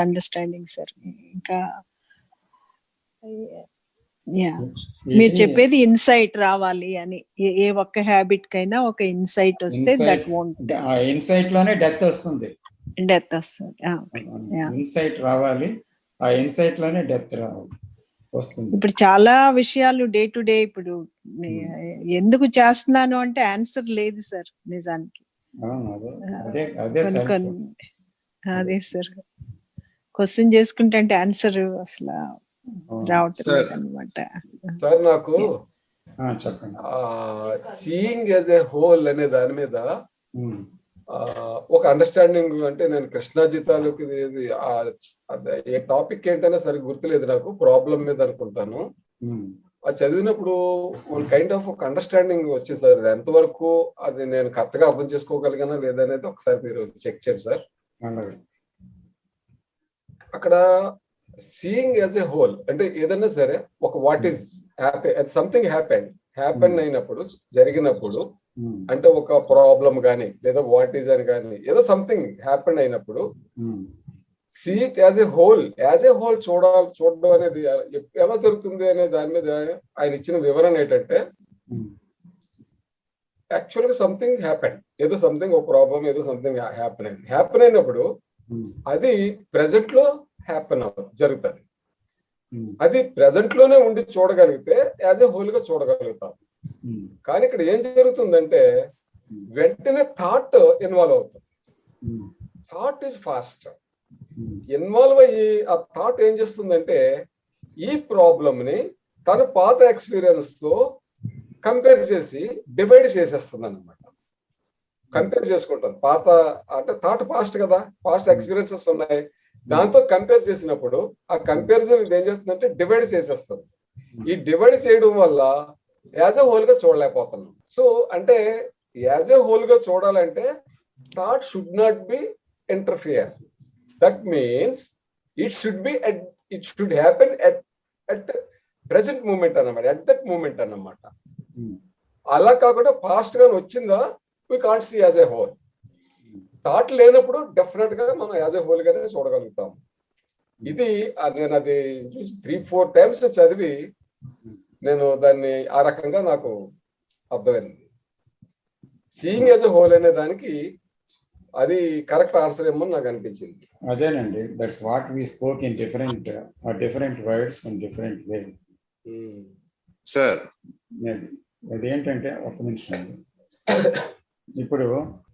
అండర్స్టాండింగ్ సార్. ఇంకా మీరు చెప్పేది ఇన్సైట్ రావాలి అని, ఏ ఒక్క హ్యాబిట్ కైనా ఒక ఇన్సైట్ వస్తే దట్ వోంట్, ఆ ఇన్సైట్ లోనే డెత్ వస్తుంది. ఇన్సైట్ రావాలి, ఆ ఇన్సైట్ లోనే డెత్ రావాలి, వస్తుంది. ఇప్పుడు చాలా విషయాలు డే టు డే ఇప్పుడు ఎందుకు చేస్తున్నాను అంటే ఆన్సర్ లేదు సార్ నిజానికి. అదే సార్, క్వశ్చన్ చేసుకుంటే అంటే ఆన్సర్ అసలు రావట్లేదు అనమాట. సార్ నాకు చెప్పండి, సీయింగ్ యాజ్ ఏ హోల్ అనే దాని మీద ఒక అండర్స్టాండింగ్, అంటే నేను కృష్ణాజీ తాలూకు ఏ టాపిక్ ఏంటనే సరిగ్గా గుర్తులేదు నాకు, ప్రాబ్లం మీద అనుకుంటాను. అది చదివినప్పుడు వన్ కైండ్ ఆఫ్ ఒక అండర్స్టాండింగ్ వచ్చింది సార్. ఎంతవరకు అది నేను కరెక్ట్ గా అర్థం చేసుకోగలిగానా లేదనేది ఒకసారి మీరు చెక్ చేయండి సార్. అక్కడ సీయింగ్ యాజ్ ఏ హోల్ అంటే ఏదన్నా సరే ఒక వాట్ ఈస్ సంథింగ్ హ్యాపెన్ అయినప్పుడు, జరిగినప్పుడు, అంటే ఒక ప్రాబ్లం కానీ లేదా వాట్ ఈజ్ అని కానీ ఏదో సంథింగ్ హ్యాపెన్ అయినప్పుడు see it as a whole చూడడం అనేది ఎలా జరుగుతుంది అనే దాని మీద ఆయన ఇచ్చిన వివరణ ఏంటంటే, యాక్చువల్ గా సంథింగ్ హ్యాపెన్, ఏదో సంథింగ్ ఒక ప్రాబ్లం, ఏదో సంథింగ్ హ్యాపెన్ అయినప్పుడు అది ప్రెసెంట్ లో జరుగుతుంది. అది ప్రెసెంట్ లోనే ఉండి చూడగలిగితే యాజ్ ఏ హోల్ గా చూడగలుగుతాం. కానీ ఇక్కడ ఏం జరుగుతుందంటే వెంటనే థాట్ ఇన్వాల్వ్ అవుతుంది. Thought is fast. ఇన్వాల్వ్ అయ్యి ఆ థాట్ ఏం చేస్తుందంటే ఈ ప్రాబ్లం ని తన పాత ఎక్స్పీరియన్స్ తో కంపేర్ చేసి డివైడ్ చేసేస్తుంది అన్నమాట. కంపేర్ చేసుకుంటుంది. పాత అంటే థాట్ పాస్ట్ కదా, పాస్ట్ ఎక్స్పీరియన్సెస్ ఉన్నాయి, దాంతో కంపేర్ చేసినప్పుడు ఆ కంపారిజన్ ఇది ఏం చేస్తుందంటే డివైడ్ చేసేస్తుంది. ఈ డివైడ్ చేయడం వల్ల యాజ్ ఎ హోల్ గా చూడలేకపోతున్నాం. సో అంటే యాజ్ ఎ హోల్ గా చూడాలంటే thought should not be interfere. That means it should happen at present moment అన్నమాట, అట్ దట్ మూమెంట్ అన్నమాట. అలా కాకుండా ఫాస్ట్ గా వచ్చిందా we can't see as a whole. Thought లేనప్పుడు డెఫినెట్ గా మనం యాజ్ ఎ హోల్ గానే చూడగలుగుతాం. ఇది నేను అది 3-4 టైమ్స్ చదివి నేను దాన్ని ఆ రకంగా నాకు అర్థమైంది. సీయింగ్ యాజ్ ఎ హోల్ అనే దానికి అది కరెక్ట్ ఆన్సర్ ఏమో నాకు అనిపించింది. అదేనండి, that's what we spoke in different words and different way. Sir అదేంటంటే ఒక నిమిషం, ఇప్పుడు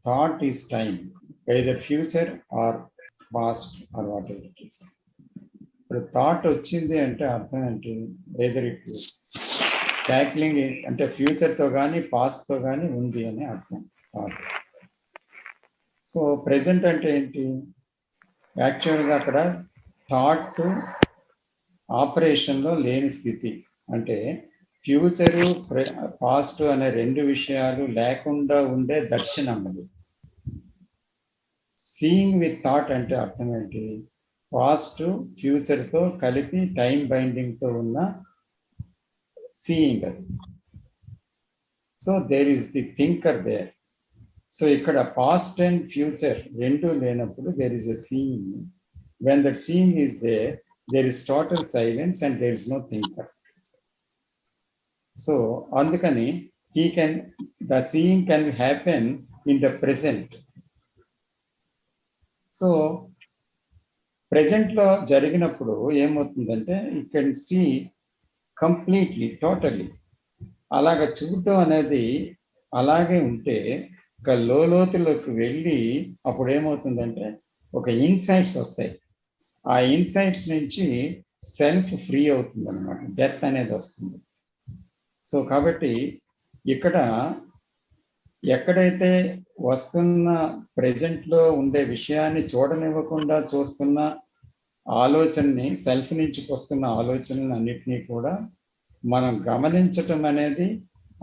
thought is time, either future or past or whatever it is. ఇప్పుడు థాట్ వచ్చింది అంటే అర్థం ఏంటి? either ఇట్ ట్యాక్లింగ్ అంటే ఫ్యూచర్ తో కానీ పాస్ట్ తో కానీ ఉంది అని అర్థం థాట్. సో ప్రెసెంట్ అంటే ఏంటి? యాక్చువల్గా అక్కడ థాట్ ఆపరేషన్లో లేని స్థితి. అంటే ఫ్యూచరు పాస్ట్ అనే రెండు విషయాలు లేకుండా ఉండే దర్శనం అది. సీయింగ్ విత్ థాట్ అంటే అర్థం ఏంటి? పాస్ట్ ఫ్యూచర్తో కలిపి టైం బైండింగ్తో ఉన్న సీయింగ్ అది. So there is the thinker there. So ఇక్కడ పాస్ట్ అండ్ ఫ్యూచర్ రెండు లేనప్పుడు there is a seeing. When that seeing is there is total silence and there is no thinker. So అందుకని the seeing can happen in the present. So present లో జరిగినప్పుడు ఏమవుతుందంటే you can see completely totally. అలాగ చూడటం అనేది అలాగే ఉంటే ఒక లోతులోకి వెళ్ళి అప్పుడు ఏమవుతుందంటే ఒక ఇన్సైట్స్ వస్తాయి. ఆ ఇన్సైట్స్ నుంచి సెల్ఫ్ ఫ్రీ అవుతుంది అనమాట, డెత్ అనేది వస్తుంది. సో కాబట్టి ఇక్కడ ఎక్కడైతే వస్తున్న ప్రెజెంట్ లో ఉండే విషయాన్ని చూడనివ్వకుండా చూస్తున్న ఆలోచనని, సెల్ఫ్ నుంచి వస్తున్న ఆలోచనలు అన్నిటినీ కూడా మనం గమనించటం అనేది,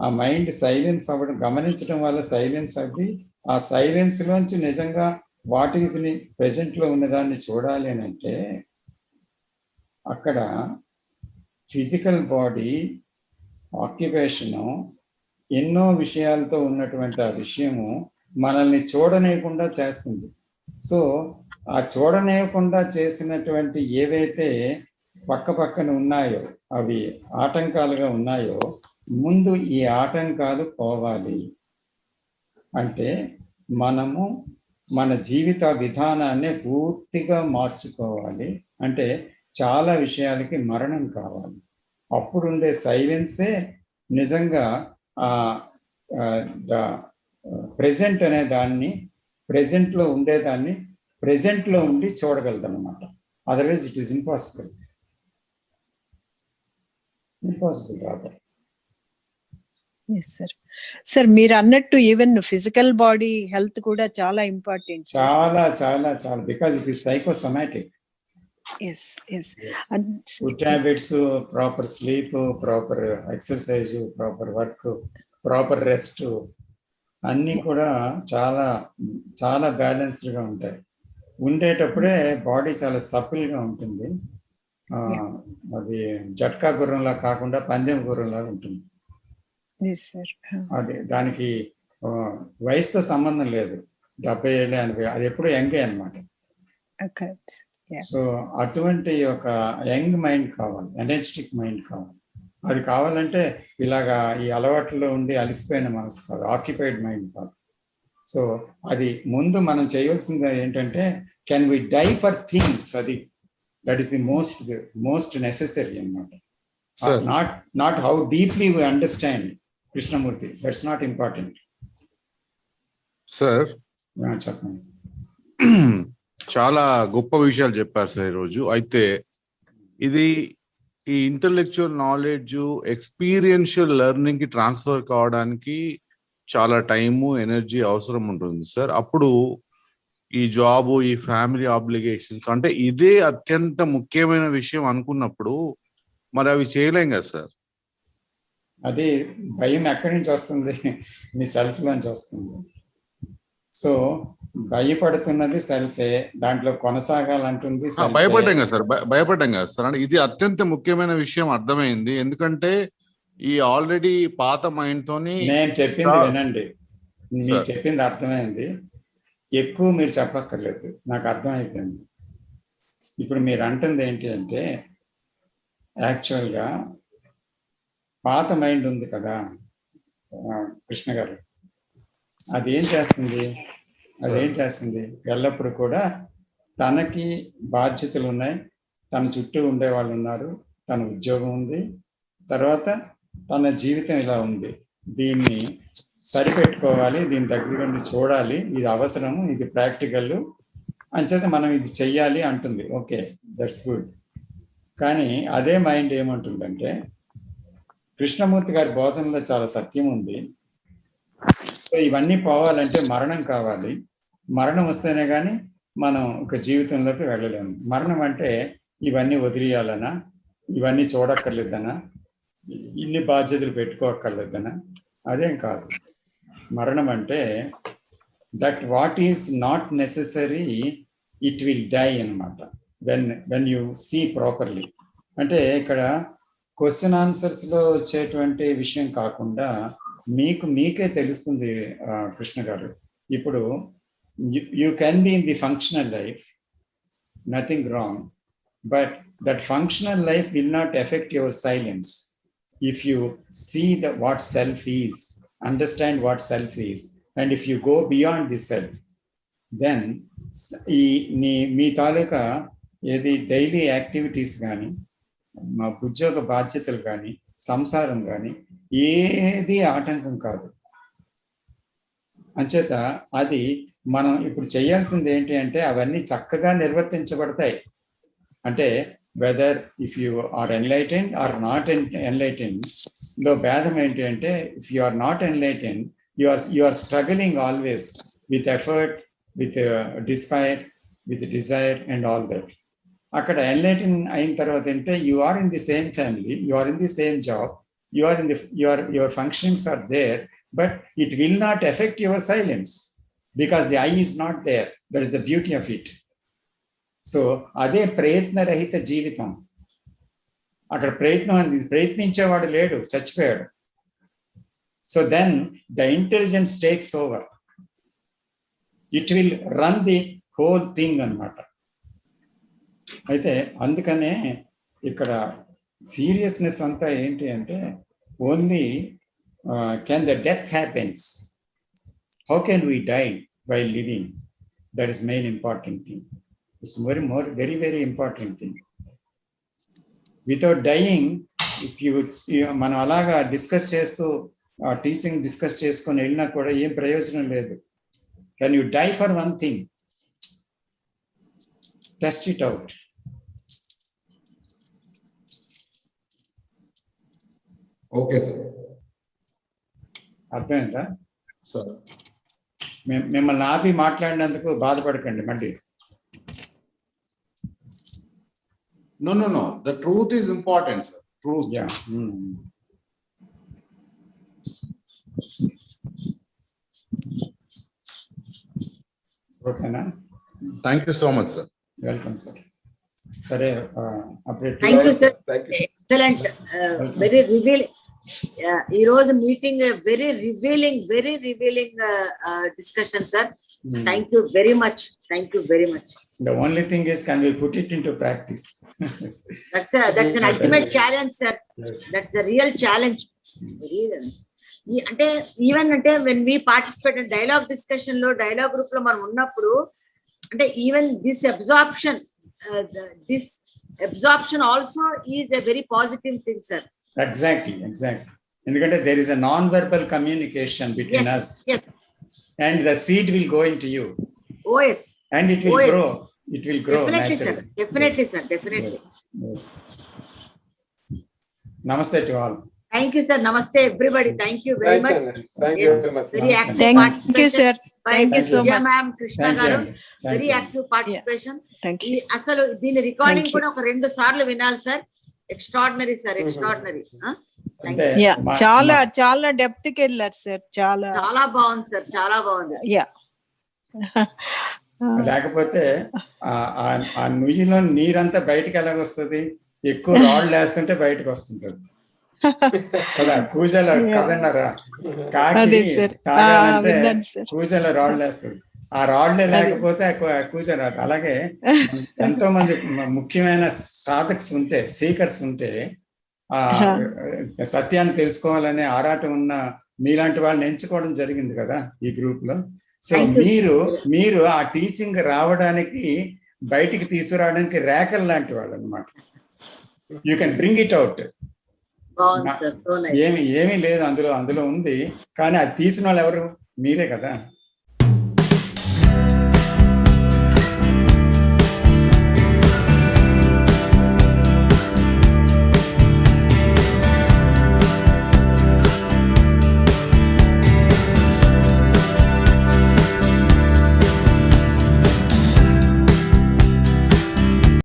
ఆ మైండ్ సైలెన్స్ అవ్వడం, గమనించడం వల్ల సైలెన్స్ అవ్వి ఆ సైలెన్స్ లోంచి నిజంగా వాట్ ఈస్ ని ప్రెజెంట్ లో ఉన్నదాన్ని చూడాలి అని అంటే అక్కడ ఫిజికల్ బాడీ ఆక్యుపేషను ఎన్నో విషయాలతో ఉన్నటువంటి ఆ విషయము మనల్ని చూడనేయకుండా చేస్తుంది. సో ఆ చూడనేయకుండా చేసినటువంటి ఏవైతే పక్క పక్కన ఉన్నాయో, అవి ఆటంకాలుగా ఉన్నాయో, ముందు ఈ ఆటంకాలు పోవాలి అంటే మనము మన జీవిత విధానాన్ని పూర్తిగా మార్చుకోవాలి. అంటే చాలా విషయాలకి మరణం కావాలి. అప్పుడుండే సైలెన్సే నిజంగా ప్రెజెంట్ అనే దాన్ని, ప్రెజెంట్ లో ఉండేదాన్ని ప్రెజెంట్ లో ఉండి చూడగలదు అనమాట. అదర్వైజ్ ఇట్ ఈస్ ఇంపాసిబుల్ రాదు. సార్ మీరు అన్నట్టు ఈవెన్ ఫిజికల్ బాడీ హెల్త్ కూడా చాలా ఇంపార్టెంట్. చాలా చాలా చాలా, because it is psychosomatic. Food habits, proper sleep, proper exercise, proper work, proper rest అన్నీ కూడా చాలా చాలా బ్యాలెన్స్డ్ గా ఉంటాయి. ఉండేటప్పుడే బాడీ చాలా సఫిల్ గా ఉంటుంది. అది జట్కా గుర్రంలా కాకుండా పందెం గుర్రంలాగా ఉంటుంది. అది దానికి వయసుతో సంబంధం లేదు. 70 ఏళ్ళు 80, అది ఎప్పుడు యంగే అనమాట. Yeah. సో అటువంటి ఒక యంగ్ మైండ్ కావాలి, ఎనర్జెటిక్ మైండ్ కావాలి. అది కావాలంటే ఇలాగా ఈ అలవాట్లో ఉండి అలిసిపోయిన మనసు కాదు, ఆక్యుపైడ్ మైండ్ కాదు. సో అది ముందు మనం చేయవలసింది ఏంటంటే, can we die for things, అది that is the most necessary అన్నమాట. Not how deeply we understand Krishnamurti, that's not important. Sir చెప్పండి. చాలా గొప్ప విషయాలు చెప్పారు సార్ ఈరోజు. అయితే ఇది ఈ ఇంటలెక్చువల్ నాలెడ్జ్ ఎక్స్పీరియన్షియల్ లెర్నింగ్ కి ట్రాన్స్ఫర్ కావడానికి చాలా టైము, ఎనర్జీ అవసరం ఉంటుంది సార్. అప్పుడు ఈ జాబ్, ఈ ఫ్యామిలీ ఆబ్లిగేషన్స్, అంటే ఇదే అత్యంత ముఖ్యమైన విషయం అనుకున్నప్పుడు మరి అవి చేయలేం కదా సార్. అది భయం ఎక్కడి నుంచి వస్తుంది? మీ సెల్ఫ్ లోంచి వస్తుంది. సో భయపడుతున్నది సెల్ఫే, దాంట్లో కొనసాగాలంటుంది భయపడ్డాం కదా సార్, భయపడ్డాం కదా సార్. అంటే ఇది అత్యంత ముఖ్యమైన విషయం అర్థమైంది. ఎందుకంటే ఈ ఆల్రెడీ పాత మైండ్ తోని నేను చెప్పింది వినండి, మీరు చెప్పింది అర్థమైంది. ఎక్కువ మీరు చెప్పక్కర్లేదు, నాకు అర్థమైపోయింది. ఇప్పుడు మీరు అంటుంది ఏంటి అంటే, యాక్చువల్గా పాత మైండ్ ఉంది కదా కృష్ణ గారు, అదేం చేస్తుంది ఎల్లప్పుడు కూడా తనకి బాధ్యతలు ఉన్నాయి, తన చుట్టూ ఉండే వాళ్ళు ఉన్నారు, తన ఉద్యోగం ఉంది, తర్వాత తన జీవితం ఇలా ఉంది, దీన్ని సరిపెట్టుకోవాలి, దీని దగ్గర నుండి చూడాలి, ఇది అవసరము, ఇది ప్రాక్టికల్ అంచేత మనం ఇది చెయ్యాలి అంటుంది. Okay, that's good. కానీ అదే మైండ్ ఏమంటుందంటే, కృష్ణమూర్తి గారి బోధనలో చాలా సత్యం ఉంది. సో ఇవన్నీ పోవాలంటే మరణం కావాలి, మరణం వస్తేనే కానీ మనం ఒక జీవితంలోకి వెళ్ళలేము. మరణం అంటే ఇవన్నీ వదిలేయాలనా, ఇవన్నీ చూడక్కర్లేదనా, ఇన్ని బాధ్యతలు పెట్టుకోక్కర్లేదనా? అదేం కాదు. మరణం అంటే that what is not necessary it will die అన్నమాట, వెన్ యూ సీ ప్రాపర్లీ. అంటే ఇక్కడ క్వశ్చన్ ఆన్సర్స్ లో వచ్చేటువంటి విషయం కాకుండా మీకే తెలుస్తుంది కృష్ణ గారు. ఇప్పుడు you can be in the functional life, nothing wrong, but that functional life will not affect your silence if you see what self is, understand what self is, and if you go beyond the self, then మీ తాలూకా ఏది daily activities కానీ, మా ఉద్యోగ బాధ్యతలు కానీ, సంసారం కానీ ఏది ఆటంకం కాదు. అంచేత అది మనం ఇప్పుడు చేయాల్సింది ఏంటి అంటే, అవన్నీ చక్కగా నిర్వర్తించబడతాయి. అంటే whether if you are enlightened or not enlightened లో భేదం ఏంటి అంటే, if you are not enlightened you are struggling always with effort, with despair, with desire and all that. అక్కడ ఎన్లైటెన్ అయిన తర్వాత అంటే you are in the same family, you are in the same job, you are in the your functionings are there, but it will not affect your silence because the I is not there. That is the beauty of it. So ade prayatna rahita jeevitam. Akkada ప్రయత్నించేవాడు లేడు, చచ్చిపోయాడు. So then the intelligence takes over, it will run the whole thing అన్నమాట. అయితే అందుకనే ఇక్కడ seriousness అంతా ఏంటి అంటే, only can the death happens, how can we die while living, that is main important thing. It's very very important thing. Without dying, if మనం అలాగా discuss చేస్తూ టీచింగ్ డిస్కస్ చేసుకొని వెళ్ళినా కూడా ఏం ప్రయోజనం లేదు. Can you die for one thing, test it out. Okay sir, అర్థమైందా? సార్ మిమ్మల్ని ఆపి మాట్లాడినందుకు బాధపడకండి మళ్ళీ. No. The truth is important, sir. Truth. Yeah. ఓకేనా? Thank you so much, sir. Welcome sir. సరే, update. Thank you sir, excellent, very revealing. ఈ రోజు meeting very revealing discussion sir. Thank you very much. The only thing is, can we put it into practice? That's an ultimate challenge, sir. Yes. That's the real challenge. అంటే even అంటే when we participate dialogue discussion లో dialogue group లో మనం ఉన్నప్పుడు అంటే even this absorption also is a very positive thing, sir. Exactly. ఎందుకంటే there is a non-verbal communication between us. Yes. And the seed will go into you. Oh yes. And it will grow. It will grow Definitely, sir. naturally. Definitely, sir. Definitely. Yes. Namaste to all. Thank you, sir. Namaste, everybody. Thank you very much. Thank you very much. Very active Thank you, participation sir. by Thank you so Vijaya much. ma'am, Krishna Thank you. garu. Thank Very you. active participation. Thank you. అసలు దీని recording Thank you. కూడా ఒక 2 సార్లు వినాలి, sir. Extraordinary, sir. Extraordinary. అంటే Yeah, చాలా depth కి వెళ్ళారు సార్. చాలా బాగుంది, సార్. చాలా బాగుంది. యా లేకపోతే ఆ నుయ్యిలో నీరంతా బయటకు ఎలాగొస్తుంది? ఎక్కువ రాళ్ళు వేస్తుంటే బయటకు వస్తుంటది కదా. కూజలో కదన్నారా, కాకి అదే సార్. తాగాలంటే విన్నాను సార్. కూజలో రాళ్ళు వేస్తుంది. ఆ రాళ్లే లేకపోతే కూజ రాదు. అలాగే ఎంతో మంది ముఖ్యమైన సాధక్స్ ఉంటే, సీకర్స్ ఉంటే, ఆ సత్యాన్ని తెలుసుకోవాలనే ఆరాటం ఉన్న మీలాంటి వాళ్ళని ఎంచుకోవడం జరిగింది కదా ఈ గ్రూప్ లో. సో మీరు ఆ టీచింగ్ రావడానికి, బయటికి తీసుకురావడానికి రేఖలు లాంటి వాళ్ళు అన్నమాట. You can bring it out. ఏమీ లేదు అందులో ఉంది, కానీ అది తీసిన వాళ్ళు ఎవరు? మీరే కదా.